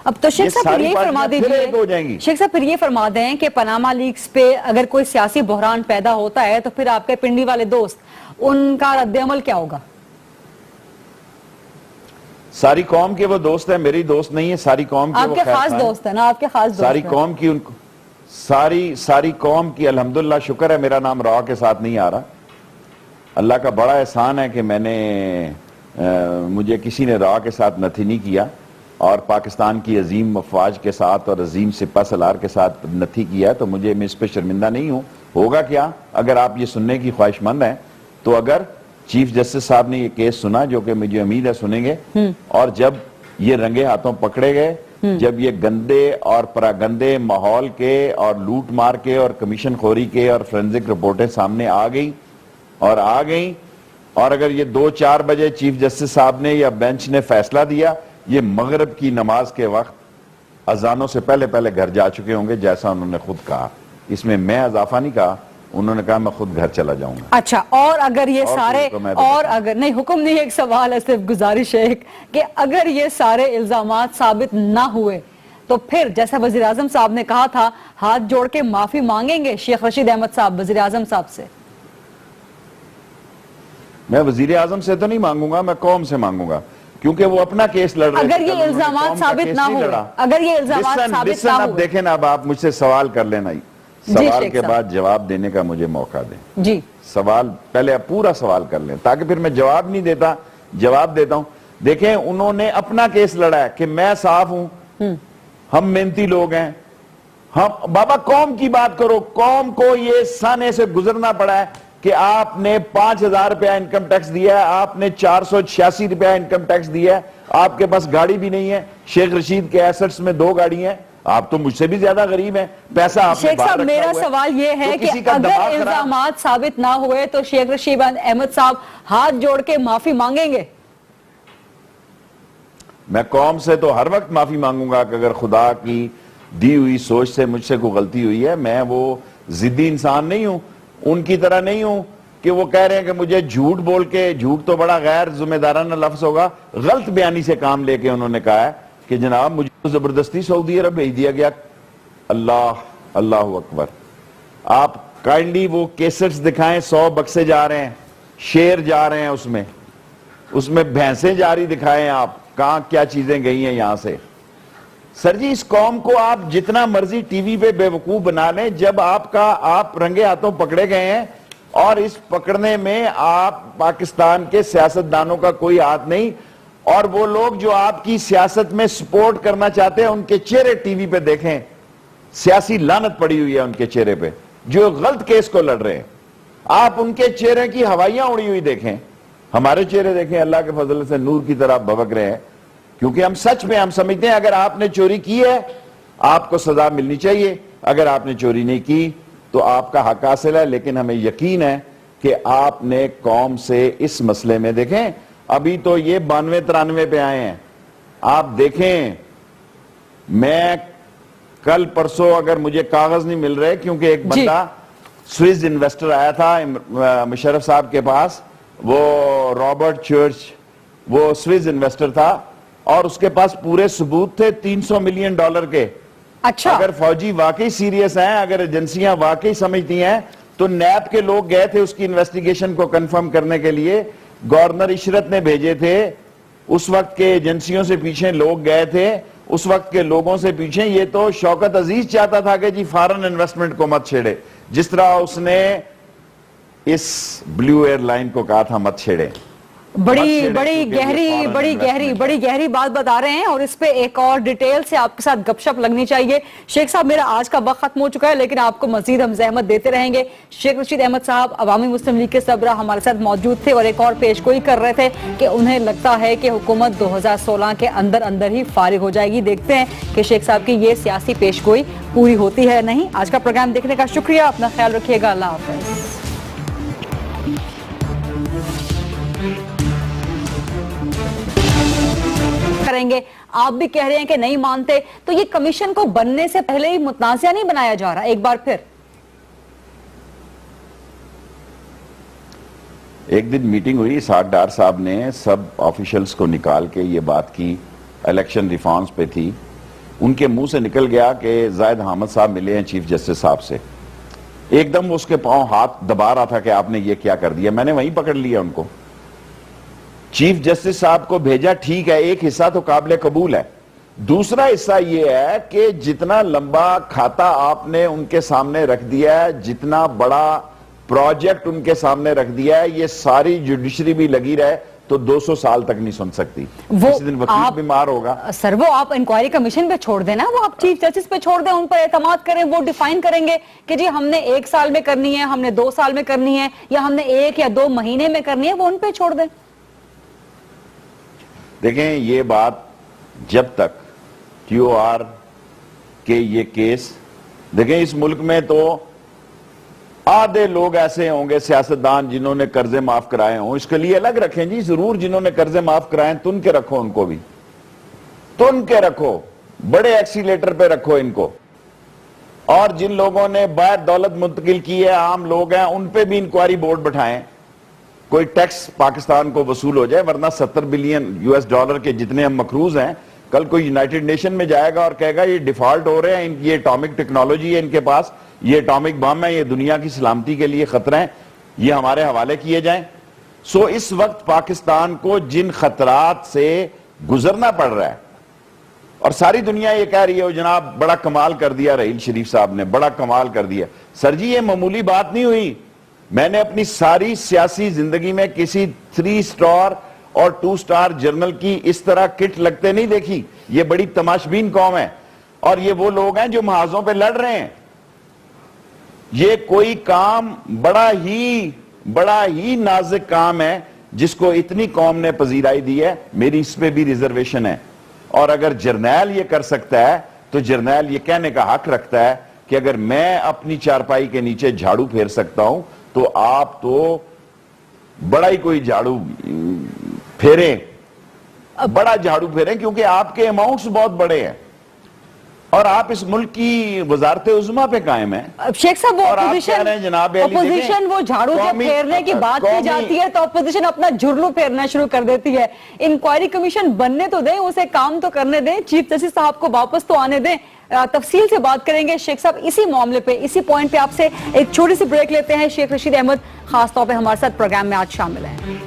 اب تو شیخ صاحب پھر یہ فرما دیجئے، شیخ صاحب پھر یہ فرما دیں کہ پاناما لیکس پہ اگر کوئی سیاسی بحران پیدا ہوتا ہے تو پھر آپ کے پنڈی والے دوست، ان کا رد عمل کیا ہوگا؟ ساری قوم کے وہ دوست ہیں، میری دوست نہیں ہے، ساری قوم کے وہ آپ کے خاص دوست ہیں نا، آپ کے خاص دوست ہیں، ساری قوم کی ساری قوم کی الحمدللہ شکر ہے میرا نام را کے ساتھ نہیں آ رہا، اللہ کا بڑا احسان ہے کہ مجھے کسی نے را کے ساتھ نتھی نہیں کیا، اور پاکستان کی عظیم افواج کے ساتھ اور عظیم سپہ سالار کے ساتھ نتھی کیا، تو میں اس پہ شرمندہ نہیں ہوں۔ ہوگا کیا اگر آپ یہ سننے کی خواہش مند ہیں تو اگر چیف جسٹس صاحب نے یہ کیس سنا، جو کہ مجھے امید ہے سنیں گے، اور جب یہ رنگے ہاتھوں پکڑے گئے، جب یہ گندے اور پراگندے ماحول کے اور لوٹ مار کے اور کمیشن خوری کے اور فرینزک رپورٹیں سامنے آ گئیں، اور اگر یہ 2-4 بجے چیف جسٹس صاحب نے یا بینچ نے فیصلہ دیا، یہ مغرب کی نماز کے وقت اذانوں سے پہلے گھر جا چکے ہوں گے، جیسا انہوں نے خود کہا، اس میں میں اضافہ نہیں کہا، انہوں نے کہا میں خود گھر چلا جاؤں گا۔ اچھا، اور اگر یہ سارے، اور اگر نہیں، حکم نہیں، ایک سوال ہے، صرف گزارش ہے کہ اگر یہ سارے الزامات ثابت نہ ہوئے تو پھر جیسا وزیراعظم صاحب نے کہا تھا ہاتھ جوڑ کے معافی مانگیں گے شیخ رشید احمد صاحب وزیراعظم صاحب سے؟ میں وزیراعظم سے تو نہیں مانگوں گا، میں قوم سے مانگوں گا، کیونکہ وہ اپنا کیس لڑ رہے ہیں۔ اگر یہ الزامات ثابت نہ ہوئے، اگر یہ الزامات ثابت نہ ہوئے، اب دیکھیں اب آپ مجھ سے سوال کر لینا، سوال کے بعد جواب دینے کا مجھے موقع دیں جی، سوال پہلے آپ پورا سوال کر لیں تاکہ پھر میں جواب نہیں دیتا، جواب دیتا ہوں۔ دیکھیں انہوں نے اپنا کیس لڑا ہے کہ میں صاف ہوں، ہم محنتی لوگ ہیں، ہم بابا قوم کی بات کرو، قوم کو یہ سانے سے گزرنا پڑا ہے کہ آپ نے 5,000 روپیہ انکم ٹیکس دیا ہے، آپ نے 486 روپیہ انکم ٹیکس دیا ہے، آپ کے پاس گاڑی بھی نہیں ہے، شیخ رشید کے ایسٹس میں 2 گاڑی ہیں، آپ تو مجھ سے بھی زیادہ غریب ہیں، پیسہ آپ نے شیخ صاحب میرا سوال یہ ہے کہ اگر الزامات ثابت نہ ہوئے تو شیخ رشید احمد صاحب ہاتھ جوڑ کے معافی مانگیں گے؟ میں قوم سے تو ہر وقت معافی مانگوں گا کہ اگر خدا کی دی ہوئی سوچ سے مجھ سے کوئی غلطی ہوئی ہے، میں وہ ضدی انسان نہیں ہوں، ان کی طرح نہیں ہوں کہ وہ کہہ رہے ہیں کہ مجھے جھوٹ بول کے، جھوٹ تو بڑا غیر ذمہ دارانہ لفظ ہوگا، غلط بیانی سے کام لے کے انہوں نے کہا ہے کہ جناب مجھے تو زبردستی سعودی عرب بھیج دیا گیا۔ اللہ اکبر، آپ کائنڈلی وہ کیسٹس دکھائیں، 100 بکسے جا رہے ہیں، شیر جا رہے ہیں، اس میں بھینسیں جاری دکھائیں، آپ کہاں کیا چیزیں گئی ہیں یہاں سے۔ سر جی اس قوم کو آپ جتنا مرضی ٹی وی پہ بے وقوف بنا لیں، جب آپ رنگے ہاتھوں پکڑے گئے ہیں، اور اس پکڑنے میں آپ پاکستان کے سیاستدانوں کا کوئی ہاتھ نہیں، اور وہ لوگ جو آپ کی سیاست میں سپورٹ کرنا چاہتے ہیں ان کے چہرے ٹی وی پہ دیکھیں، سیاسی لعنت پڑی ہوئی ہے ان کے چہرے پہ، جو غلط کیس کو لڑ رہے ہیں، آپ ان کے چہرے کی ہوائیاں اڑی ہوئی دیکھیں، ہمارے چہرے دیکھیں اللہ کے فضل سے نور کی طرح بھبک رہے ہیں، کیونکہ ہم سچ میں ہم سمجھتے ہیں اگر آپ نے چوری کی ہے آپ کو سزا ملنی چاہیے، اگر آپ نے چوری نہیں کی تو آپ کا حق حاصل ہے، لیکن ہمیں یقین ہے کہ آپ نے قوم سے اس مسئلے میں، دیکھیں ابھی تو یہ 92-93 پہ آئے ہیں، آپ دیکھیں میں کل پرسوں اگر مجھے کاغذ نہیں مل رہے کیونکہ ایک بندہ سوئس انویسٹر آیا تھا مشرف صاحب کے پاس, وہ رابرٹ چرچ, وہ سوئس انویسٹر تھا اور اس کے پاس پورے ثبوت تھے $300 ملین کے. اچھا, اگر فوجی واقعی سیریس ہیں, اگر ایجنسیاں واقعی سمجھتی ہیں تو نیب کے لوگ گئے تھے اس کی انویسٹیگیشن کو کنفرم کرنے کے لیے, گورنر عشرت نے بھیجے تھے, اس وقت کے ایجنسیوں سے پیچھے لوگ گئے تھے, اس وقت کے لوگوں سے پیچھے. یہ تو شوکت عزیز چاہتا تھا کہ جی فارن انویسٹمنٹ کو مت چھیڑے, جس طرح اس نے اس بلیو ایئر لائن کو کہا تھا مت چھیڑے. بڑی گہری بات بتا رہے ہیں اور اس پہ ایک اور ڈیٹیل سے آپ کے ساتھ گپ شپ لگنی چاہیے. شیخ صاحب میرا آج کا وقت ختم ہو چکا ہے لیکن آپ کو مزید ہم زحمت دیتے رہیں گے. شیخ رشید احمد صاحب عوامی مسلم لیگ کے سربراہ ہمارے ساتھ موجود تھے اور ایک اور پیش گوئی کر رہے تھے کہ انہیں لگتا ہے کہ حکومت 2016 کے اندر ہی فارغ ہو جائے گی. دیکھتے ہیں کہ شیخ صاحب کی یہ سیاسی پیش گوئی پوری ہوتی ہے نہیں. آج کا پروگرام دیکھنے کا شکریہ, اپنا خیال رکھیے گا, اللہ حافظ. کریں گے آپ بھی کہہ رہے ہیں کہ نہیں مانتے, تو یہ کمیشن کو بننے سے پہلے ہی متنازع نہیں بنایا جا رہا ایک بار پھر؟ ایک دن میٹنگ ہوئی, اسحاق ڈار صاحب نے سب آفیشلز کو نکال کے یہ بات کی, الیکشن ریفارمز پہ تھی, ان کے منہ سے نکل گیا کہ زاہد حامد صاحب ملے ہیں چیف جسٹس صاحب سے. ایک دم اس کے پاؤں ہاتھ دبا رہا تھا کہ آپ نے یہ کیا کر دیا. میں نے وہیں پکڑ لیا ان کو. چیف جسٹس صاحب کو بھیجا, ٹھیک ہے, ایک حصہ تو قابل قبول ہے, دوسرا حصہ یہ ہے کہ جتنا لمبا کھاتا آپ نے ان کے سامنے رکھ دیا ہے, جتنا بڑا پروجیکٹ ان کے سامنے رکھ دیا ہے, یہ ساری جوڈیشری بھی لگی رہے تو 200 سال تک نہیں سن سکتی. کسی دن وکیل بیمار ہوگا. سر وہ آپ انکوائری کمیشن پہ چھوڑ دیں نا, وہ آپ چیف جسٹس پہ چھوڑ دیں, ان پر اعتماد کریں, وہ ڈیفائن کریں گے کہ جی ہم نے 1 سال میں کرنی ہے, ہم نے 2 سال میں کرنی ہے, یا ہم نے 1 یا 2 مہینے میں کرنی ہے, وہ ان پہ چھوڑ دیں. دیکھیں یہ بات جب تک کیو آر کے یہ کیس, دیکھیں اس ملک میں تو آدھے لوگ ایسے ہوں گے سیاستدان جنہوں نے قرضے معاف کرائے ہوں, اس کے لیے الگ رکھیں جی ضرور, جنہوں نے قرضے معاف کرائے ہیں تن کے رکھو, ان کو بھی تن کے رکھو, بڑے ایکسیلیٹر پہ رکھو ان کو, اور جن لوگوں نے باہر دولت منتقل کی ہے, عام لوگ ہیں, ان پہ بھی انکوائری بورڈ بٹھائیں, کوئی ٹیکس پاکستان کو وصول ہو جائے, ورنہ $70 بلین کے جتنے ہم مقروض ہیں, کل کوئی یونائٹڈ نیشن میں جائے گا اور کہے گا یہ ڈیفالٹ ہو رہے ہیں, یہ اٹامک ٹیکنالوجی ہے ان کے پاس, یہ اٹامک بم ہے, یہ دنیا کی سلامتی کے لیے خطرہ ہیں, یہ ہمارے حوالے کیے جائیں. سو اس وقت پاکستان کو جن خطرات سے گزرنا پڑ رہا ہے, اور ساری دنیا یہ کہہ رہی ہے جناب بڑا کمال کر دیا رحیل شریف صاحب نے, بڑا کمال کر دیا. سر جی یہ معمولی بات نہیں ہوئی. میں نے اپنی ساری سیاسی زندگی میں کسی 3 سٹار اور 2 سٹار جنرل کی اس طرح کٹ لگتے نہیں دیکھی. یہ بڑی تماشبین قوم ہے, اور یہ وہ لوگ ہیں جو محاذوں پہ لڑ رہے ہیں. یہ کوئی کام بڑا ہی نازک کام ہے جس کو اتنی قوم نے پذیرائی دی ہے. میری اس پہ بھی ریزرویشن ہے, اور اگر جرنیل یہ کر سکتا ہے تو جرنیل یہ کہنے کا حق رکھتا ہے کہ اگر میں اپنی چارپائی کے نیچے جھاڑو پھیر سکتا ہوں تو آپ تو بڑا ہی کوئی جھاڑو پھیریں, بڑا جھاڑو پھیریں, کیونکہ آپ کے اماؤنٹس بہت بڑے ہیں اور آپ اس ملک کی وزارت عظمیٰ پہ قائم ہیں. شیخ صاحب وہ اپوزیشن وہ جھاڑو جب پھیرنے کی بات کی جاتی ہے تو اپوزیشن اپنا جھرلو پھیرنا شروع کر دیتی ہے. انکوائری کمیشن بننے تو دیں, اسے کام تو کرنے دیں, چیف جسٹس صاحب کو واپس تو آنے دیں. تفصیل سے بات کریں گے شیخ صاحب اسی معاملے پہ, اسی پوائنٹ پہ آپ سے ایک چھوٹی سی بریک لیتے ہیں. شیخ رشید احمد خاص طور پہ ہمارے ساتھ پروگرام میں آج شامل ہیں.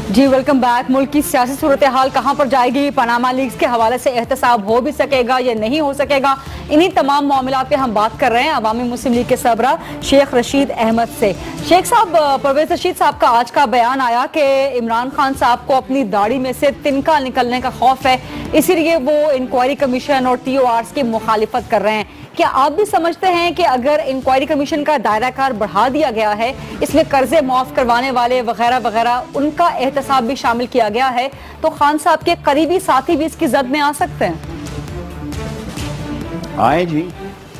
جی ویلکم بیک. ملک کی سیاسی صورتحال کہاں پر جائے گی؟ پاناما لیکس کے حوالے سے احتساب ہو بھی سکے گا یا نہیں ہو سکے گا؟ انہی تمام معاملات پہ ہم بات کر رہے ہیں عوامی مسلم لیگ کے سربراہ شیخ رشید احمد سے. شیخ صاحب, پرویز رشید صاحب کا آج کا بیان آیا کہ عمران خان صاحب کو اپنی داڑھی میں سے تنکا نکلنے کا خوف ہے, اسی لیے وہ انکوائری کمیشن اور ٹی او آرز کی مخالفت کر رہے ہیں. کیا آپ بھی سمجھتے ہیں کہ اگر انکوائری کمیشن کا دائرہ کار بڑھا دیا گیا ہے, اس میں قرضے معاف کروانے والے وغیرہ وغیرہ ان کا احتساب بھی شامل کیا گیا ہے, تو خان صاحب کے قریبی ساتھی بھی اس کی زد میں آ سکتے ہیں؟ آئیں جی.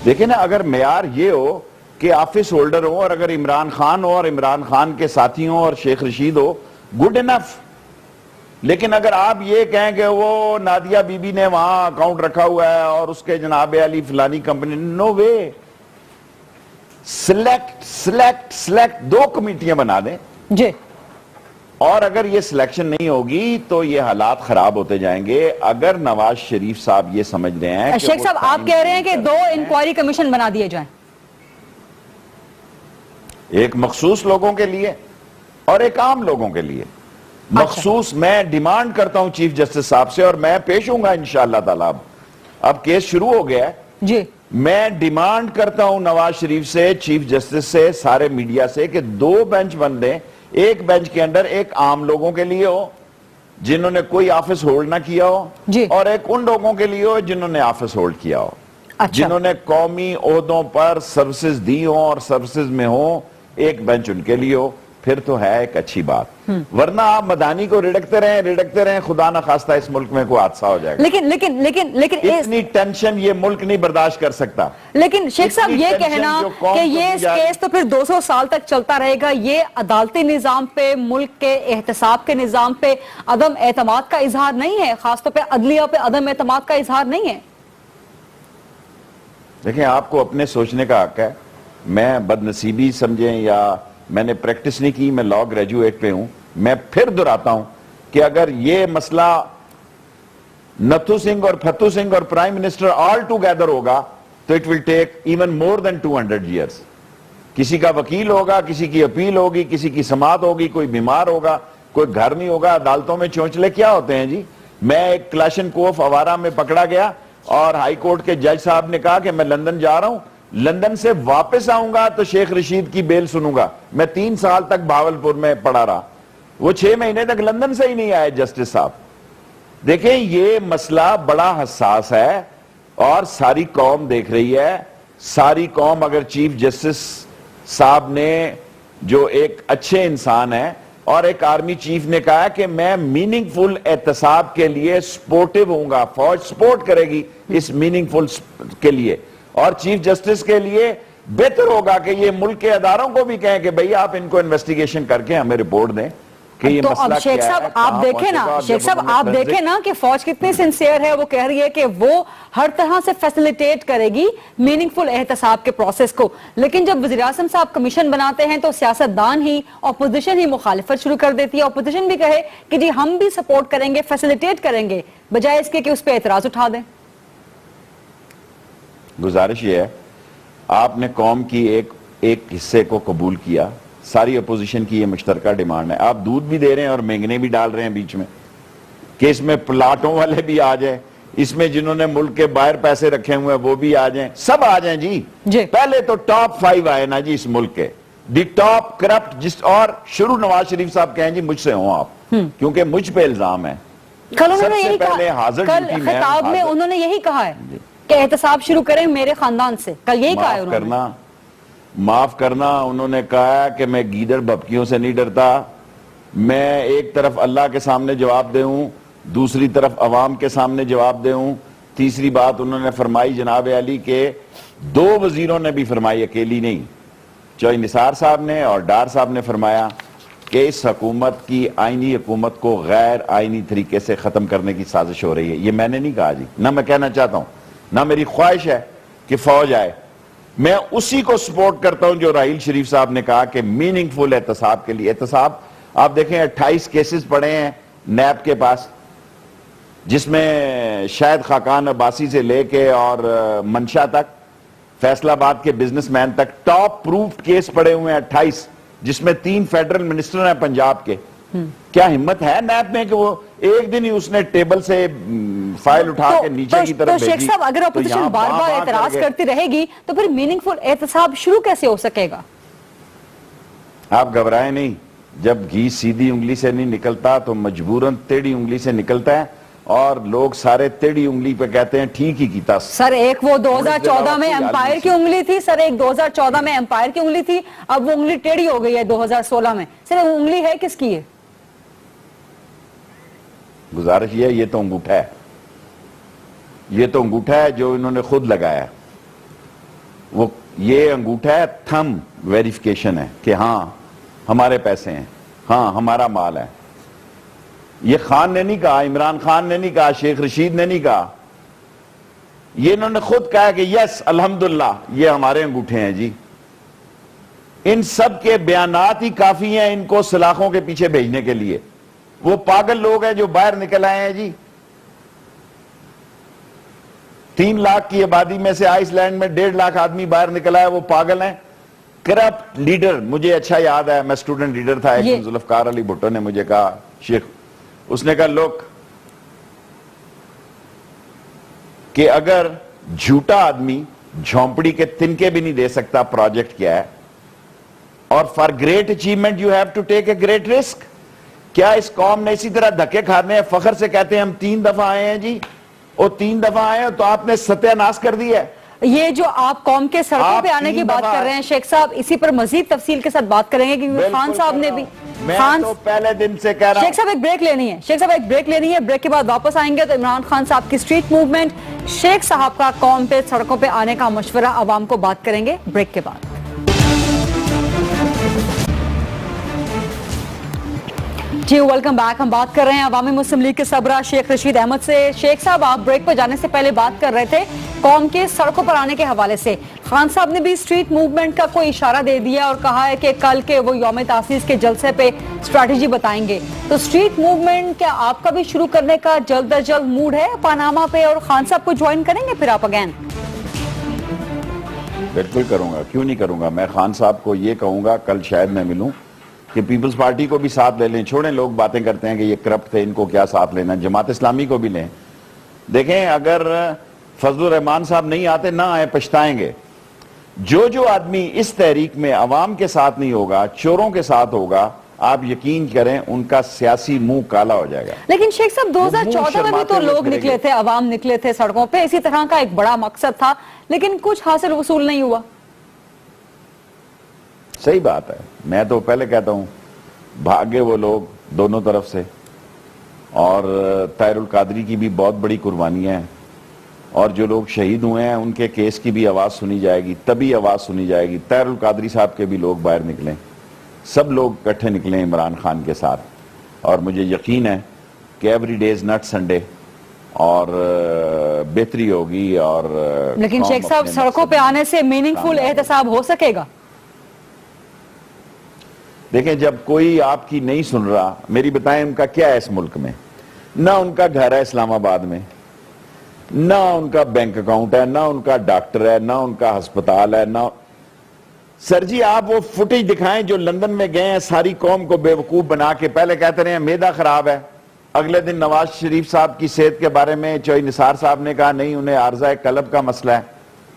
دیکھیں نا, اگر معیار یہ ہو کہ آفس ہولڈر ہو, اور اگر عمران خان ہو اور عمران خان کے ساتھی ہوں اور شیخ رشید ہو, گڈ انف. لیکن اگر آپ یہ کہیں کہ وہ نادیہ بی بی نے وہاں اکاؤنٹ رکھا ہوا ہے اور اس کے جناب علی فلانی کمپنی، نو وے. سلیکٹ 2 کمیٹیاں بنا دیں جی. اور اگر یہ سلیکشن نہیں ہوگی تو یہ حالات خراب ہوتے جائیں گے. اگر نواز شریف صاحب یہ سمجھ رہے ہیں شیخ صاحب آپ کہہ رہے ہیں کہ 2 انکوائری کمیشن بنا دیے جائیں، ایک مخصوص لوگوں کے لیے اور ایک عام لوگوں کے لیے. مخصوص میں ڈیمانڈ کرتا ہوں چیف جسٹس صاحب سے، اور میں پیش ہوں گا انشاءاللہ تعالی. اب کیس شروع ہو گیا ہے جی. میں ڈیمانڈ کرتا ہوں نواز شریف سے، چیف جسٹس سے، سارے میڈیا سے کہ 2 بینچ بن دیں. ایک بینچ کے اندر ایک عام لوگوں کے لیے ہو جنہوں نے کوئی آفس ہولڈ نہ کیا ہو، اور ایک ان لوگوں کے لیے ہو جنہوں نے آفس ہولڈ کیا ہو، جنہوں نے قومی عہدوں پر سروسز دی ہوں اور سروسز میں ہوں. ایک بینچ ان کے لیے ہو، پھر تو ہے ایک اچھی بات. ورنہ آپ مدانی کو رڑکتے رہیں، خدا نہ خواستہ اس ملک میں کوئی حادثہ ہو جائے گا. لیکن اتنی ٹینشن یہ ملک نہیں برداشت کر سکتا. لیکن شیخ صاحب یہ کہنا کہ یہ کیس تو پھر 200 سال تک چلتا رہے گا، یہ عدالتی نظام پہ، ملک کے احتساب کے نظام پہ عدم اعتماد کا اظہار نہیں ہے، خاص طور پہ عدلیہ پہ عدم اعتماد کا اظہار نہیں ہے. دیکھیں آپ کو اپنے سوچنے کا حق ہے. میں بد نصیبی سمجھیں یا میں نے پریکٹس نہیں کی، میں لاء گریجویٹ پہ ہوں. میں پھر دہراتا ہوں کہ اگر یہ مسئلہ نتھو سنگھ اور پھتو سنگھ اور پرائم منسٹر آل ٹوگیدر ہوگا تو it will take even more than 200 years. کسی کا وکیل ہوگا، کسی کی اپیل ہوگی، کسی کی سماعت ہوگی، کوئی بیمار ہوگا، کوئی گھر نہیں ہوگا. عدالتوں میں چونچلے کیا ہوتے ہیں جی. میں ایک کلاشن کوف آوارہ میں پکڑا گیا اور ہائی کورٹ کے جج صاحب نے کہا کہ میں لندن جا رہا ہوں، لندن سے واپس آؤں گا تو شیخ رشید کی بیل سنوں گا. میں 3 سال تک بھاولپور میں پڑا رہا، وہ 6 مہینے تک لندن سے ہی نہیں آئے جسٹس صاحب. دیکھیں یہ مسئلہ بڑا حساس ہے اور ساری قوم دیکھ رہی ہے. ساری قوم اگر چیف جسٹس صاحب نے جو ایک اچھے انسان ہے اور ایک آرمی چیف نے کہا کہ میں میننگ فل احتساب کے لیے سپورٹیو ہوں گا، فوج سپورٹ کرے گی اس میننگ فل کے لیے، اور چیف جسٹس کے لیے بہتر ہوگا کہ یہ ملک کے اداروں کو بھی کہیں کہ بھئی آپ ان کو انویسٹیگیشن کر کے ہمیں رپورٹ دیں کہ یہ مسئلہ کیا ہے. شیخ صاحب آپ دیکھیں نا کہ فوج کتنی سنسیئر ہے. وہ کہہ رہی ہے کہ وہ ہر طرح سے فیسیلیٹیٹ کرے گی میننگ فل احتساب کے پروسیس کو. لیکن جب وزیر اعظم صاحب کمیشن بناتے ہیں تو سیاستدان ہی، اپوزیشن ہی مخالفت شروع کر دیتی ہے. اپوزیشن بھی کہے کہ جی ہم بھی سپورٹ کریں گے، فیسیلیٹیٹ کریں گے، بجائے اس کے کہ اس پہ اعتراض اٹھا دیں. گزارش یہ ہے آپ نے قوم کی ایک حصے کو قبول کیا. ساری اپوزیشن کی یہ مشترکہ ڈیمانڈ ہے. آپ دودھ بھی دے رہے ہیں اور مینگنے بھی ڈال رہے ہیں بیچ میں کہ اس میں پلاٹوں والے بھی آ جائیں، اس میں جنہوں نے ملک کے باہر پیسے رکھے ہوئے ہیں وہ بھی آ جائیں، سب آ جائیں جی. پہلے تو ٹاپ 5 آئے نا جی اس ملک کے، دی ٹاپ کرپٹ. اور شروع نواز شریف صاحب کہیں جی مجھ سے ہوں آپ، کیونکہ مجھ پہ الزام ہے. کل انہوں نے یہی کہا، کل خطاب میں انہوں نے یہی کہا ہے کہ احتساب شروع کریں میرے خاندان سے. کل یہی کہا ہے انہوں نے. معاف کرنا انہوں نے کہا کہ میں گیدڑ بھپکیوں سے نہیں ڈرتا. میں ایک طرف اللہ کے سامنے جواب دے ہوں، دوسری طرف عوام کے سامنے جواب دے ہوں. تیسری بات انہوں نے فرمائی جناب علی کے 2 وزیروں نے بھی فرمائی، اکیلی نہیں، چوہے نثار صاحب نے اور ڈار صاحب نے فرمایا کہ اس حکومت کی آئینی حکومت کو غیر آئینی طریقے سے ختم کرنے کی سازش ہو رہی ہے. یہ میں نے نہیں کہا جی، نہ میں کہنا چاہتا ہوں، نہ میری خواہش ہے کہ فوج آئے. میں اسی کو سپورٹ کرتا ہوں جو راحیل شریف صاحب نے کہا کہ میننگ فل احتساب کے لیے. احتساب آپ دیکھیں 28 کیسز پڑے ہیں نیب کے پاس، جس میں شاید خاقان عباسی سے لے کے اور منشا تک، فیصل آباد کے بزنس مین تک ٹاپ پروفڈ کیس پڑے ہوئے ہیں 28، جس میں 3 فیڈرل منسٹر ہیں پنجاب کے. کیا ہمت ہے نیب میں کہ وہ ایک دن ہی اس نے ٹیبل سے فائل اٹھا کے نیچے کی طرف بھیجی؟ تو شیخ صاحب اگر اپوزیشن بار بار اعتراض کرتی رہے گی تو پھر میننگ فل احتساب شروع کیسے ہو سکے گا؟ آپ گھبرائیں نہیں، جب گھی سیدھی انگلی سے نہیں نکلتا تو مجبوراً ٹیڑھی انگلی سے نکلتا ہے، اور لوگ سارے ٹیڑھی انگلی پہ کہتے ہیں ٹھیک ہی کیتا. سر ایک وہ 2014 میں امپائر کی انگلی تھی، سر ایک 2014 میں امپائر کی انگلی تھی، اب وہ انگلی ٹیڑھی ہو گئی ہے 2016 میں. سر وہ انگلی ہے کس کی ہے؟ گزارش یہ تو انگوٹھا ہے، یہ تو انگوٹھا ہے جو انہوں نے خود لگایا ہے. وہ یہ انگوٹھا ہے تھم ویریفیکیشن ہے کہ ہاں ہمارے پیسے ہیں، ہاں ہمارا مال ہے. یہ خان نے نہیں کہا, عمران خان نے نہیں کہا, شیخ رشید نے نہیں کہا, یہ انہوں نے خود کہا کہ یس الحمدللہ یہ ہمارے انگوٹھے ہیں جی. ان سب کے بیانات ہی کافی ہیں ان کو سلاخوں کے پیچھے بھیجنے کے لیے. وہ پاگل لوگ ہیں جو باہر نکل آئے ہیں جی. 3 لاکھ کی آبادی میں سے آئس لینڈ میں 1.5 لاکھ آدمی باہر نکل آئے, وہ پاگل ہیں. کرپٹ لیڈر, مجھے اچھا یاد ہے, میں سٹوڈنٹ لیڈر تھا, ایک ذوالفقار علی بھٹو نے مجھے کہا, شیخ, اس نے کہا لوک کہ اگر جھوٹا آدمی جھونپڑی کے تنکے بھی نہیں دے سکتا پروجیکٹ کیا ہے, اور for great achievement you have to take a great risk. کیا اس قوم نے اسی طرح دھکے کھانے ہیں, فخر سے کہتے ہیں ہم 3 دفعہ آئے ہیں جی, اور 3 دفعہ آئے ہیں تو آپ نے ستیہ ناش کر دی ہے. یہ جو آپ قوم کے سڑکوں پہ آنے کی بات کر رہے ہیں شیخ صاحب, اسی پر مزید تفصیل کے ساتھ بات کریں گے, کیونکہ خان صاحب نے بھی, میں تو پہلے دن سے کہہ رہا ہوں. شیخ صاحب ایک بریک لینی ہے, شیخ صاحب ایک بریک لینی ہے, بریک کے بعد واپس آئیں گے تو عمران خان صاحب کی اسٹریٹ موومنٹ, شیخ صاحب کا قوم پہ سڑکوں پہ آنے کا مشورہ عوام کو بات کریں گے بریک کے بعد. جی ویلکم بیک. ہم بات کر رہے ہیں عوامی مسلم لیگ کے سربراہ شیخ رشید احمد سے. شیخ صاحب آپ بریک پر جانے سے پہلے بات کر رہے تھے قوم کے سڑکوں پر آنے کے حوالے سے. خان صاحب نے بھی اسٹریٹ موومنٹ کا کوئی اشارہ دے دیا اور کہا ہے کہ کل کے وہ یوم تاسیس کے جلسے پہ اسٹریٹجی بتائیں گے. تو اسٹریٹ موومنٹ کیا آپ کا بھی شروع کرنے کا جلد از جلد موڈ ہے پاناما پہ, اور خان صاحب کو جوائن کریں گے پھر آپ اگین؟ بالکل کروں گا, کیوں نہیں کروں گا. میں خان صاحب کو یہ کہوں گا کل شاید میں ملوں کہ پیپلز پارٹی کو بھی ساتھ لے لیں. چھوڑیں, لوگ باتیں کرتے ہیں کہ یہ کرپٹ تھے, ان کو کیا ساتھ لینا. جماعت اسلامی کو بھی لیں. دیکھیں اگر فضل الرحمان صاحب نہیں آتے, نہ آئے, پچھتائیں گے. جو آدمی اس تحریک میں عوام کے ساتھ نہیں ہوگا, چوروں کے ساتھ ہوگا, آپ یقین کریں ان کا سیاسی منہ کالا ہو جائے گا. لیکن شیخ صاحب 2014 میں بھی تو لوگ نکلے تھے, عوام نکلے تھے سڑکوں پہ, اسی طرح کا ایک بڑا مقصد تھا, لیکن کچھ حاصل وصول نہیں ہوا. صحیح بات ہے. میں تو پہلے کہتا ہوں بھاگے وہ لوگ دونوں طرف سے, اور طاہر القادری کی بھی بہت بڑی قربانیاں ہیں, اور جو لوگ شہید ہوئے ہیں ان کے کیس کی بھی آواز سنی جائے گی, تبھی آواز سنی جائے گی. طاہر القادری صاحب کے بھی لوگ باہر نکلیں, سب لوگ اکٹھے نکلیں عمران خان کے ساتھ, اور مجھے یقین ہے کہ every day is not Sunday, اور بہتری ہوگی. اور لیکن شیخ صاحب سڑکوں پہ آنے سے میننگ فل احتساب ہو سکے گا؟ دیکھیں جب کوئی آپ کی نہیں سن رہا, میری بتائیں ان کا کیا ہے اس ملک میں؟ نہ ان کا گھر ہے اسلام آباد میں, نہ ان کا بینک اکاؤنٹ ہے, نہ ان کا ڈاکٹر ہے, نہ ان کا ہسپتال ہے, نہ. سر جی آپ وہ فوٹیج دکھائیں جو لندن میں گئے ہیں, ساری قوم کو بے وقوف بنا کے, پہلے کہتے رہے ہیں معدہ خراب ہے, اگلے دن نواز شریف صاحب کی صحت کے بارے میں چوئی نثار صاحب نے کہا نہیں انہیں عارضہ قلب کا مسئلہ ہے,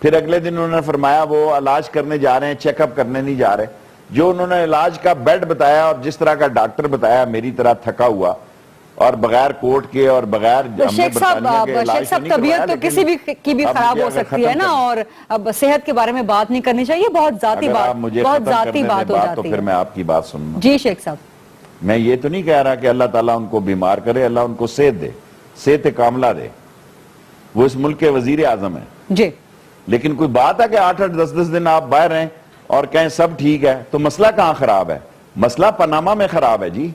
پھر اگلے دن انہوں نے فرمایا وہ علاج کرنے جا رہے ہیں, چیک اپ کرنے نہیں جا رہے. جو انہوں نے علاج کا بیڈ بتایا اور جس طرح کا ڈاکٹر بتایا, میری طرح تھکا ہوا اور بغیر کوٹ کے اور بغیر شیخ صاحب طبیعت تو کسی بھی کی بھی خراب ہو سکتی ہے نا, اور اب صحت کے بارے میں بات نہیں کرنی چاہیے, بہت ذاتی بات, بہت ذاتی بات ہو جاتی ہے. تو پھر میں آپ کی بات سنوں. جی شیخ صاحب, میں یہ تو نہیں کہہ رہا کہ اللہ تعالیٰ ان کو بیمار کرے, اللہ ان کو صحت دے, صحت کاملہ دے. وہ اس ملک کے وزیر اعظم ہیں جی, لیکن کوئی بات ہے کہ 8-8 10-10 دن آپ باہر رہیں اور کہیں سب ٹھیک ہے, تو مسئلہ کہاں خراب ہے؟ مسئلہ پاناما میں خراب ہے جی.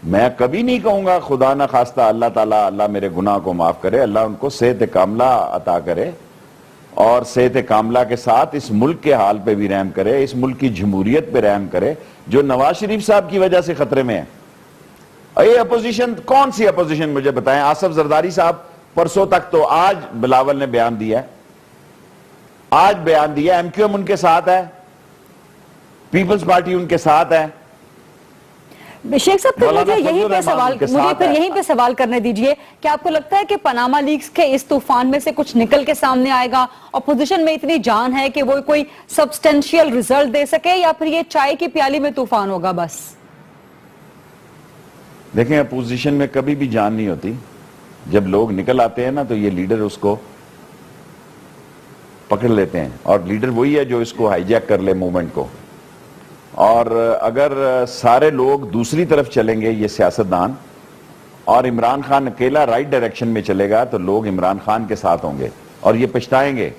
میں کبھی نہیں کہوں گا خدا نہ خواستہ اللہ تعالیٰ, اللہ میرے گناہ کو معاف کرے, اللہ ان کو صحت کاملہ عطا کرے, اور صحت کاملہ کے ساتھ اس ملک کے حال پہ بھی رحم کرے, اس ملک کی جمہوریت پہ رحم کرے جو نواز شریف صاحب کی وجہ سے خطرے میں ہے. یہ اپوزیشن کون سی اپوزیشن مجھے بتائیں؟ آصف زرداری صاحب پرسوں تک تو, آج بلاول نے بیان دیا ہے, آج بیان دیا, ایم کیو ایم ان کے ساتھ ہے, پیپلز پارٹی ان کے ساتھ ہے. شیخ صاحب پھر مجھے یہیں پہ سوال کرنے دیجئے کہ آپ کو لگتا ہے کہ پاناما لیکس کے اس طوفان میں سے کچھ نکل کے سامنے آئے گا؟ اپوزیشن میں اتنی جان ہے کہ وہ کوئی سبسٹینشیل ریزلٹ دے سکے, یا پھر یہ چائے کی پیالی میں طوفان ہوگا بس؟ دیکھیں اپوزیشن میں کبھی بھی جان نہیں ہوتی. جب لوگ نکل آتے ہیں نا تو یہ لیڈر اس کو پکڑ لیتے ہیں, اور لیڈر وہی ہے جو اس کو ہائی جیک کر لے موومنٹ کو. اور اگر سارے لوگ دوسری طرف چلیں گے, یہ سیاستدان, اور عمران خان اکیلا رائٹ ڈائریکشن میں چلے گا, تو لوگ عمران خان کے ساتھ ہوں گے اور یہ پچھتائیں گے.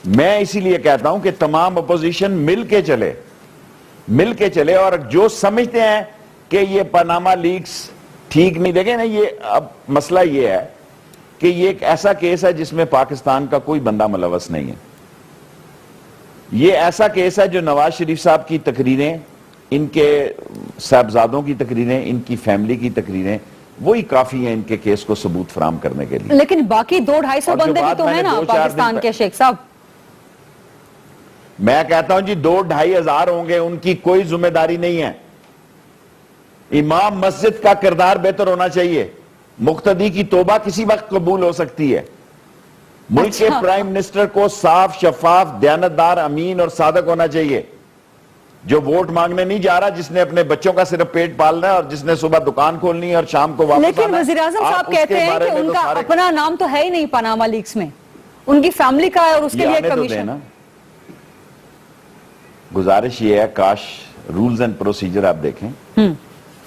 میں اسی لیے کہتا ہوں کہ تمام اپوزیشن مل کے چلے, اور جو سمجھتے ہیں کہ یہ پاناما لیکس ٹھیک نہیں. دیکھیں نا, یہ اب مسئلہ یہ ہے کہ یہ ایک ایسا کیس ہے جس میں پاکستان کا کوئی بندہ ملوث نہیں ہے. یہ ایسا کیس ہے جو نواز شریف صاحب کی تقریریں, ان کے صاحبزادوں کی تقریریں, ان کی فیملی کی تقریریں, وہی کافی ہیں ان کے کیس کو ثبوت فراہم کرنے کے لیے. لیکن باقی 200-250 بندے بھی تو ہیں نا پاکستان کے شیخ صاحب. میں کہتا ہوں جی 2-2.5 ہزار ہوں گے, ان کی کوئی ذمہ داری نہیں ہے. امام مسجد کا کردار بہتر ہونا چاہیے. مقتدی کی توبہ کسی وقت قبول ہو سکتی ہے. ملک کے پرائم منسٹر کو صاف, شفاف, دیانتدار, امین اور صادق ہونا چاہیے, جو ووٹ مانگنے نہیں جا رہا, جس نے اپنے بچوں کا صرف پیٹ پالنا ہے اور جس نے صبح دکان کھولنی ہے اور شام کو واپس. لیکن وزیر اعظم صاحب کہتے ہیں کہ ان کا اپنا نام تو ہے ہی نہیں پاناما لیکس میں, ان کی فیملی کا ہے اور اس کے لیے کمیشن. گزارش یہ ہے, کاش رولز اینڈ پروسیجر آپ دیکھیں.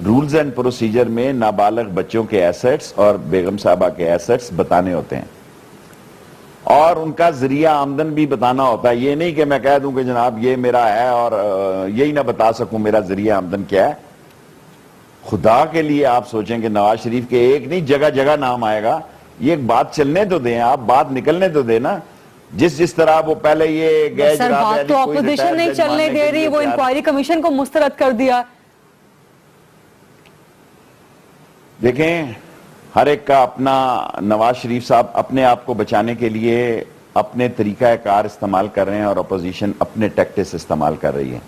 رولز اینڈ پروسیجر میں نابالغ بچوں کے ایسٹس اور بیگم صاحبہ کے ایسٹس بتانے ہوتے ہیں, اور ان کا ذریعہ آمدن بھی بتانا ہوتا ہے. یہ نہیں کہ میں کہہ دوں کہ جناب یہ میرا ہے اور یہی نہ بتا سکوں میرا ذریعہ آمدن کیا ہے. خدا کے لیے آپ سوچیں کہ نواز شریف کے ایک نہیں جگہ جگہ نام آئے گا. یہ ایک بات چلنے تو دیں, آپ بات نکلنے تو دیں نا. جس طرح وہ پہلے یہ گئے, سر بات تو اپوزیشن نہیں چلنے دے رہی, وہ انکوائری کمیشن کو مسترد کر دیا. دیکھیں, ہر ایک کا اپنا, نواز شریف صاحب اپنے آپ کو بچانے کے لیے اپنے طریقہ کار استعمال کر رہے ہیں اور اپوزیشن اپنے ٹیکٹس استعمال کر رہی ہے.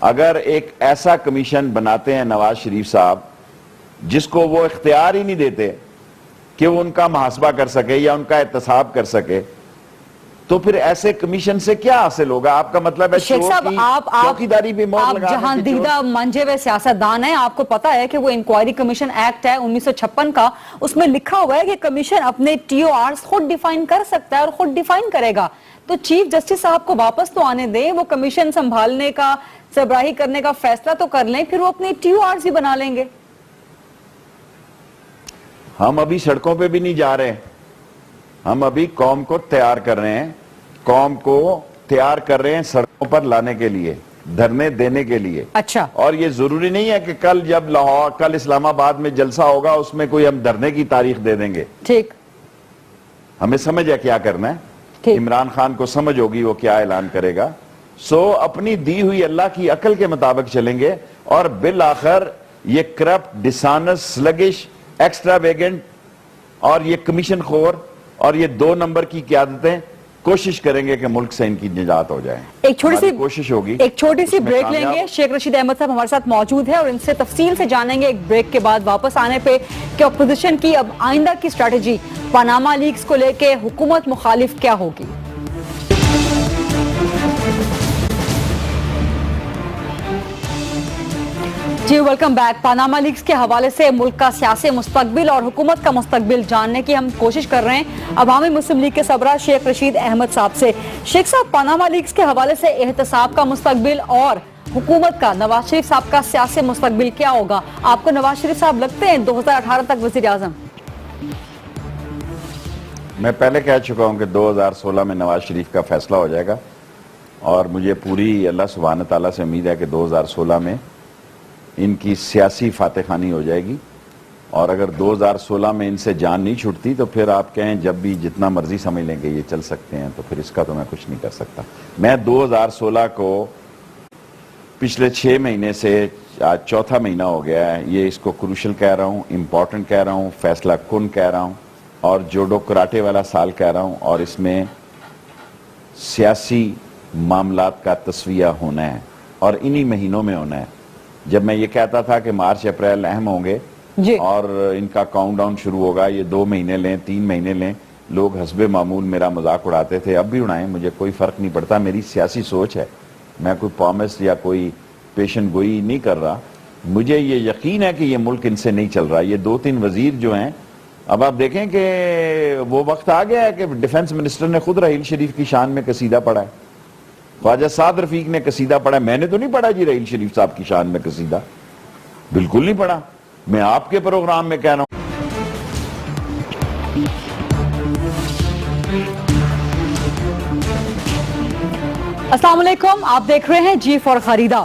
اگر ایک ایسا کمیشن بناتے ہیں نواز شریف صاحب جس کو وہ اختیار ہی نہیں دیتے کہ وہ ان کا محاسبہ کر سکے یا ان کا احتساب کر سکے, تو پھر ایسے کمیشن سے کیا حاصل ہوگا؟ آپ کا مطلب ہے شیخ صاحب چوکیداری بھی مور لگا. آپ جہاں دیدہ منجے ہوئے سیاستدان ہیں, آپ کو پتا ہے کہ وہ انکوائری کمیشن ایکٹ ہے 1956 کا, اس میں لکھا ہوا ہے کہ کمیشن اپنے ٹی او آرز خود ڈیفائن کر سکتا ہے اور خود ڈیفائن کرے گا. تو چیف جسٹس صاحب کو واپس تو آنے دیں, وہ کمیشن سنبھالنے کا, سربراہی کرنے کا فیصلہ تو کر لیں, پھر وہ اپنے ٹی او آرز بھی بنا لیں گے. ہم ابھی سڑکوں پہ بھی نہیں جا رہے, ہم ابھی قوم کو تیار کر رہے ہیں, قوم کو تیار کر رہے ہیں سڑکوں پر لانے کے لیے, دھرنے دینے کے لیے. اچھا, اور یہ ضروری نہیں ہے کہ کل جب لاہور, کل اسلام آباد میں جلسہ ہوگا اس میں کوئی ہم دھرنے کی تاریخ دے دیں گے. ٹھیک, ہمیں سمجھ ہے کیا کرنا ہے. عمران خان کو سمجھ ہوگی وہ کیا اعلان کرے گا. سو اپنی دی ہوئی اللہ کی عقل کے مطابق چلیں گے, اور بالآخر یہ کرپٹ, ڈسانس, سلگش, ایکسٹرا ویگنٹ اور یہ کمیشن خور اور یہ 2 نمبر کی قیادتیں کوشش کریں گے کہ ملک سے ان کی نجات ہو جائے. ایک چھوٹی سی کوشش ہوگی, ایک چھوٹی سی بریک لیں گے. شیخ رشید احمد صاحب ہمارے ساتھ موجود ہے اور ان سے تفصیل سے جانیں گے ایک بریک کے بعد واپس آنے پہ کہ اپوزیشن کی اب آئندہ کی اسٹریٹجی پاناما لیکس کو لے کے حکومت مخالف کیا ہوگی. جی ویلکم بیک. پاناما لیکس کے حوالے سے ملک کا سیاسی مستقبل اور حکومت کا مستقبل جاننے کی ہم کوشش کر رہے ہیں عوامی مسلم لیگ کے سربراہ شیخ رشید احمد صاحب سے. شیخ صاحب, پاناما لیکس کے حوالے سے احتساب کا مستقبل اور حکومت کا, نواز شریف صاحب کا سیاسی مستقبل کیا ہوگا؟ آپ کو نواز شریف صاحب لگتے ہیں 2018 تک وزیر اعظم؟ میں پہلے کہہ چکا ہوں کہ 2016 میں نواز شریف کا فیصلہ ہو جائے گا, اور مجھے پوری اللہ سبحانہ تعالیٰ سے امید ہے کہ 2016 میں ان کی سیاسی فاتح خانی ہو جائے گی. اور اگر 2016 میں ان سے جان نہیں چھوٹتی تو پھر آپ کہیں جب بھی جتنا مرضی سمجھ لیں گے یہ چل سکتے ہیں, تو پھر اس کا تو میں کچھ نہیں کر سکتا. میں 2016 کو پچھلے 6 مہینے سے آج 4تھا مہینہ ہو گیا ہے, یہ اس کو کروشل کہہ رہا ہوں, امپورٹنٹ کہہ رہا ہوں, فیصلہ کن کہہ رہا ہوں, اور جوڈو کراٹے والا سال کہہ رہا ہوں, اور اس میں سیاسی معاملات کا تسویہ ہونا ہے اور انہی مہینوں میں ہونا ہے. جب میں یہ کہتا تھا کہ مارچ اپریل اہم ہوں گے اور ان کا کاؤنٹ ڈاؤن شروع ہوگا, یہ 2 مہینے لیں, 3 مہینے لیں, لوگ حسب معمول میرا مذاق اڑاتے تھے. اب بھی اڑائیں, مجھے کوئی فرق نہیں پڑتا. میری سیاسی سوچ ہے, میں کوئی پرومس یا کوئی پیشن گوئی نہیں کر رہا. مجھے یہ یقین ہے کہ یہ ملک ان سے نہیں چل رہا. یہ 2-3 وزیر جو ہیں, اب آپ دیکھیں کہ وہ وقت آ گیا ہے کہ ڈیفنس منسٹر نے خود رحیل شریف کی شان میں قصیدہ پڑھا ہے, خواجہ سعد رفیق نے قصیدہ پڑھا ہے. میں نے تو نہیں پڑھا جی رحیل شریف صاحب کی شان میں قصیدہ, بالکل نہیں پڑھا. میں آپ کے پروگرام میں کہہ رہا ہوں. السلام علیکم, آپ دیکھ رہے ہیں جی فار خریدا.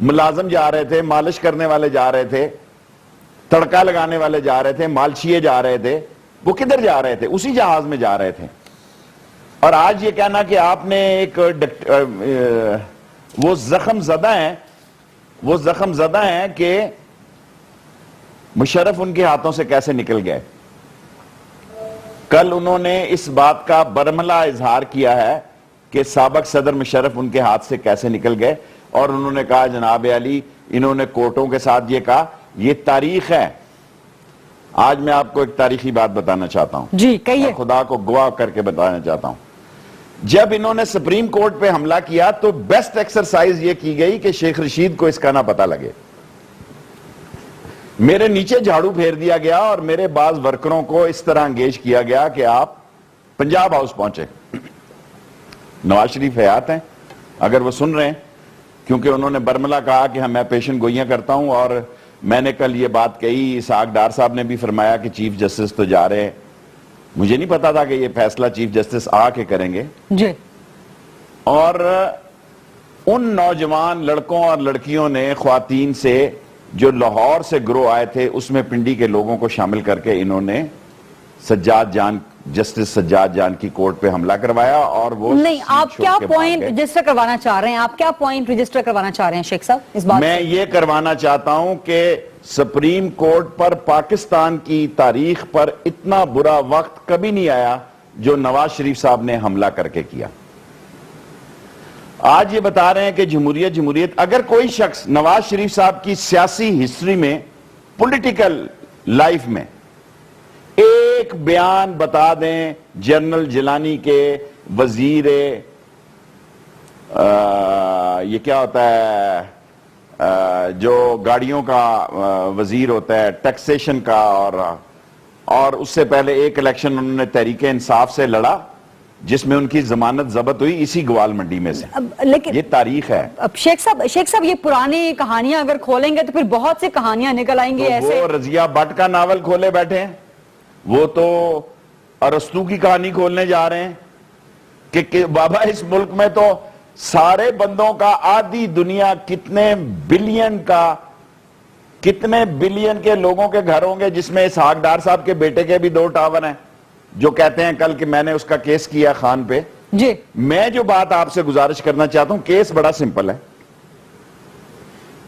ملازم جا رہے تھے, مالش کرنے والے جا رہے تھے, تڑکا لگانے والے جا رہے تھے, مالشیے جا رہے تھے, وہ کدھر جا رہے تھے؟ اسی جہاز میں جا رہے تھے. اور آج یہ کہنا کہ آپ نے ایک وہ زخم زدہ ہیں کہ مشرف ان کے ہاتھوں سے کیسے نکل گئے. کل انہوں نے اس بات کا برملا اظہار کیا ہے کہ سابق صدر مشرف ان کے ہاتھ سے کیسے نکل گئے, اور انہوں نے کہا جناب علی, انہوں نے کورٹوں کے ساتھ یہ کہا, یہ تاریخ ہے. آج میں آپ کو ایک تاریخی بات بتانا چاہتا ہوں, جی کہیے. خدا کو گواہ کر کے بتانا چاہتا ہوں. جب انہوں نے سپریم کورٹ پہ حملہ کیا تو بیسٹ ایکسرسائز یہ کی گئی کہ شیخ رشید کو اس کا نہ پتہ لگے. میرے نیچے جھاڑو پھیر دیا گیا اور میرے بعض ورکروں کو اس طرح انگیج کیا گیا کہ آپ پنجاب ہاؤس پہنچے. نواز شریف حیات ہیں اگر وہ سن رہے ہیں, کیونکہ انہوں نے برملا کہا کہ میں پیشن گوئیاں کرتا ہوں, اور میں نے کل یہ بات کہی, اسحاق ڈار صاحب نے بھی فرمایا کہ چیف جسٹس تو جا رہے ہیں. مجھے نہیں پتا تھا کہ یہ فیصلہ چیف جسٹس آ کے کریں گے. جی. اور ان نوجوان لڑکوں اور لڑکیوں نے, خواتین سے, جو لاہور سے گروہ آئے تھے, اس میں پنڈی کے لوگوں کو شامل کر کے انہوں نے جسٹس سجاد جان کی کورٹ پہ حملہ کروایا. اور وہ نہیں, آپ کیا پوائنٹ رجسٹر کروانا چاہ رہے ہیں؟ آپ کیا پوائنٹ رجسٹر کروانا چاہ رہے ہیں شیخ صاحب اس بات؟ میں یہ کروانا چاہتا ہوں کہ سپریم کورٹ پر پاکستان کی تاریخ پر اتنا برا وقت کبھی نہیں آیا جو نواز شریف صاحب نے حملہ کر کے کیا. آج یہ بتا رہے ہیں کہ جمہوریت. اگر کوئی شخص نواز شریف صاحب کی سیاسی ہسٹری میں, پولیٹیکل لائف میں ایک بیان بتا دیں جنرل جیلانی کے وزیر یہ کیا ہوتا ہے, جو گاڑیوں کا وزیر ہوتا ہے, ٹیکسیشن کا, اور اس سے پہلے ایک الیکشن انہوں نے تحریک انصاف سے لڑا جس میں ان کی ضمانت ضبط ہوئی اسی گوال منڈی میں سے. لیکن یہ تاریخ ہے. اب شیخ صاحب یہ پرانی کہانیاں اگر کھولیں گے تو پھر بہت سی کہانیاں نکل آئیں گی. ایسے وہ رضیہ بٹ کا ناول کھولے بیٹھے ہیں, وہ تو ارسطو کی کہانی کھولنے جا رہے ہیں کہ بابا اس ملک میں تو سارے بندوں کا آدھی دنیا کتنے بلین کے لوگوں کے گھر ہوں گے, جس میں اسحاق ڈار صاحب کے بیٹے کے بھی 2 ٹاور ہیں, جو کہتے ہیں کل کہ میں نے اس کا کیس کیا خان پہ. جی. میں جو بات آپ سے گزارش کرنا چاہتا ہوں, کیس بڑا سمپل ہے.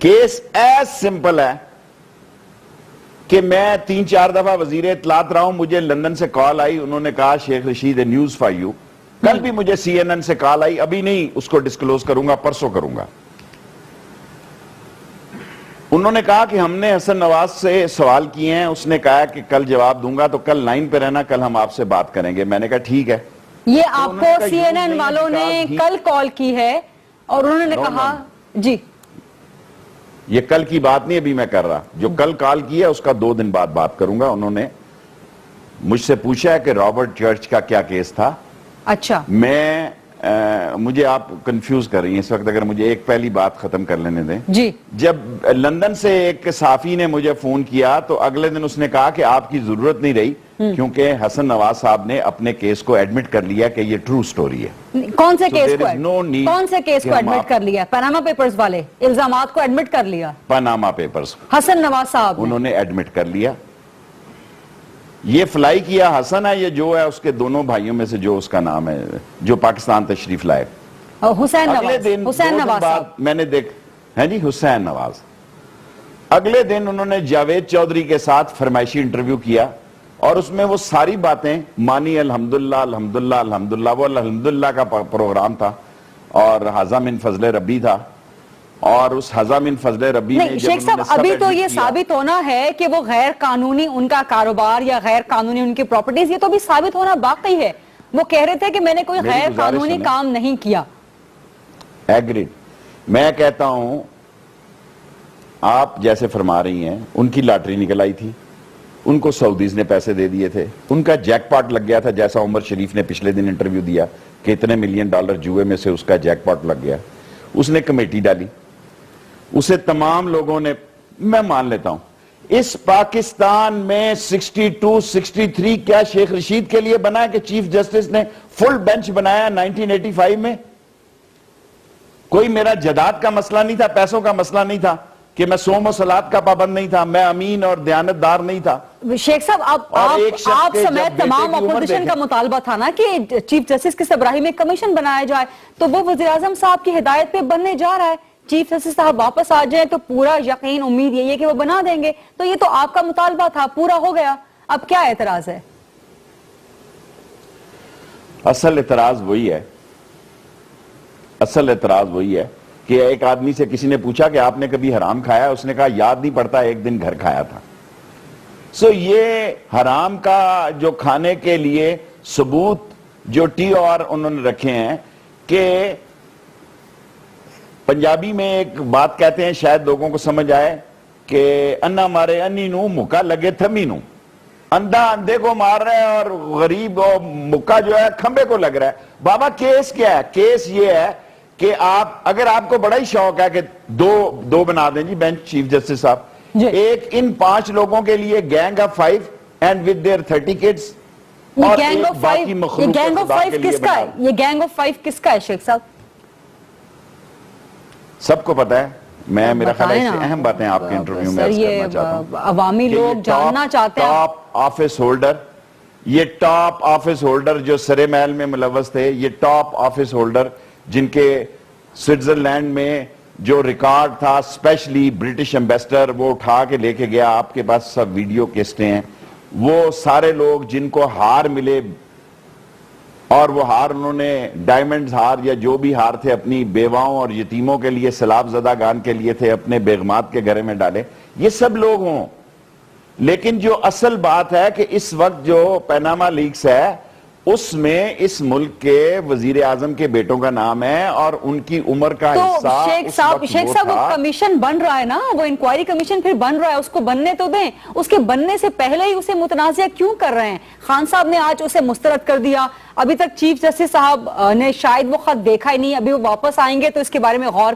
کیس ایز سمپل ہے کہ میں 3-4 دفعہ وزیر اطلاعات رہا ہوں, مجھے لندن سے کال آئی, انہوں نے کہا Sheikh Rashid a news for you. کل بھی مجھے CNN سے کال آئی, ابھی نہیں اس کو ڈسکلوز کروں گا, پرسوں کروں گا. انہوں نے کہا کہ ہم نے حسن نواز سے سوال کیے ہیں, اس نے کہا کہ کل جواب دوں گا, تو کل لائن پہ رہنا, کل ہم آپ سے بات کریں گے. میں نے کہا ٹھیک ہے. یہ آپ کو CNN والوں نے کل کال کی ہے اور انہوں نے کہا جی یہ کل کی بات نہیں ابھی میں کر رہا, جو کل کال کی ہے اس کا 2 دن بعد بات کروں گا. انہوں نے مجھ سے پوچھا ہے کہ رابرٹ چرچ کا کیا کیس تھا. اچھا, مجھے آپ کنفیوز کر رہی ہیں اس وقت, اگر مجھے ایک پہلی بات ختم کر لینے دیں. جی. جب لندن سے ایک صحافی نے مجھے فون کیا تو اگلے دن اس نے کہا کہ آپ کی ضرورت نہیں رہی, کیونکہ حسن نواز صاحب نے اپنے کیس کو ایڈمٹ کر لیا کہ یہ ٹرو سٹوری ہے. کون سے کیس کو ایڈمٹ کر لیا؟ پاناما پیپرز والے الزامات کو ایڈمٹ کر لیا. پاناما پیپرز حسن نواز صاحب انہوں نے ایڈمٹ کر لیا. یہ فلائی کیا حسن ہے, یہ جو ہے اس کے دونوں بھائیوں میں سے جو اس کا نام ہے, جو پاکستان تشریف لائے, حسین نواز صاحب. میں نے ہیں جی حسین نواز. اگلے دن انہوں نے جاوید چودھری کے ساتھ فرمائشی انٹرویو کیا, اور اس میں وہ ساری باتیں مانی الحمدللہ الحمدللہ الحمدللہ, وہ الحمدللہ کا پروگرام تھا اور حضا من فضل ربی تھا, اور اس حضا من فضل ربی نے شیخ صاحب ابھی تو یہ ثابت ہونا ہے کہ وہ غیر قانونی ان کا کاروبار یا غیر قانونی ان کی پراپرٹیز, یہ تو بھی ثابت ہونا باقی ہے. وہ کہہ رہے تھے کہ میں نے کوئی غیر قانونی کام نہیں کیا. ایگریڈ. میں کہتا ہوں آپ جیسے فرما رہی ہیں, ان کی لاٹری نکل آئی تھی, ان کو سعودیز نے پیسے دے دیے تھے, ان کا جیک پاٹ لگ گیا تھا, جیسا عمر شریف نے پچھلے دن انٹرویو دیا کہ اتنے $1 ملین جوئے میں سے اس کا جیک پاٹ لگ گیا. اس نے کمیٹی ڈالی, اسے تمام لوگوں نے, میں مان لیتا ہوں اس پاکستان میں 62-63 کیا شیخ رشید کے لیے بنا ہے کہ چیف جسٹس نے فل بینچ بنایا 1985 میں؟ کوئی میرا جداد کا مسئلہ نہیں تھا، پیسوں کا مسئلہ نہیں تھا کہ میں صوم و صلات کا پابند نہیں تھا، میں امین اور دیانتدار نہیں تھا۔ شیخ صاحب آپ سمیت تمام اپوزیشن کا مطالبہ تھا نا کہ چیف جسٹس کے سربراہی میں کمیشن بنایا جائے، تو وہ وزیر اعظم صاحب کی ہدایت پہ بننے جا رہا ہے۔ چیف جسٹس صاحب واپس آ جائیں تو پورا یقین امید یہی ہے کہ وہ بنا دیں گے، تو یہ تو آپ کا مطالبہ تھا، پورا ہو گیا، اب کیا اعتراض ہے؟ اصل اعتراض وہی ہے کہ ایک آدمی سے کسی نے پوچھا کہ آپ نے کبھی حرام کھایا؟ اس نے کہا یاد نہیں پڑتا، ایک دن گھر کھایا تھا۔ یہ حرام کا جو کھانے کے لیے ثبوت جو ٹی اور انہوں نے رکھے ہیں کہ پنجابی میں ایک بات کہتے ہیں، شاید لوگوں کو سمجھ آئے کہ انا مارے انی نو مکہ لگے تھمی نو، اندھا اندھے کو مار رہے ہیں اور غریب اور مکہ جو ہے کھمبے کو لگ رہا ہے۔ بابا کیس کیا ہے؟ کیس یہ ہے کہ اگر آپ کو بڑا ہی شوق ہے کہ دو بنا دیں جی بینچ چیف جسٹس صاحب، ایک ان 5 لوگوں کے لیے gang of 5 and with their 30 kids, اور ایک باقی مخلوق خدا کے لیے بنا دیں۔ یہ گینگ آف 5 کس کا ہے شیخ صاحب؟ سب کو پتا ہے، میرا خیال ہے اس سے اہم باتیں آپ کے انٹرویو میں عرض کرنا چاہتا ہوں۔ عوامی لوگ جاننا چاہتے ہیں۔ ٹاپ آفس ہولڈر جو سرے محل میں ملوث تھے، یہ ٹاپ آفس ہولڈر جن کے سوئٹزرلینڈ میں جو ریکارڈ تھا، اسپیشلی برٹش ایمبیسڈر وہ اٹھا کے لے کے گیا، آپ کے پاس سب ویڈیو کیسٹیں ہیں، وہ سارے لوگ جن کو ہار ملے اور وہ ہار انہوں نے ڈائمنڈز ہار یا جو بھی ہار تھے اپنی بیواؤں اور یتیموں کے لیے، سیلاب زدگان کے لیے تھے، اپنے بیگمات کے گھرے میں ڈالے، یہ سب لوگ ہوں۔ لیکن جو اصل بات ہے کہ اس وقت جو پیناما لیکس ہے اس میں اس ملک کے وزیر اعظم کے بیٹوں کا نام ہے اور ان کی عمر کا حصہ شیخ صاحب وہ کمیشن بن رہا ہے نا، وہ انکوائری کمیشن پھر بن رہا ہے، اس کو بننے تو دیں، اس کے بننے سے پہلے ہی اسے متنازع کیوں کر رہے ہیں؟ خان صاحب نے آج اسے مسترد کر دیا، ابھی تک چیف جسٹس صاحب نے شاید وہ خط دیکھا ہی نہیں، ابھی وہ واپس آئیں گے تو اس کے بارے میں غور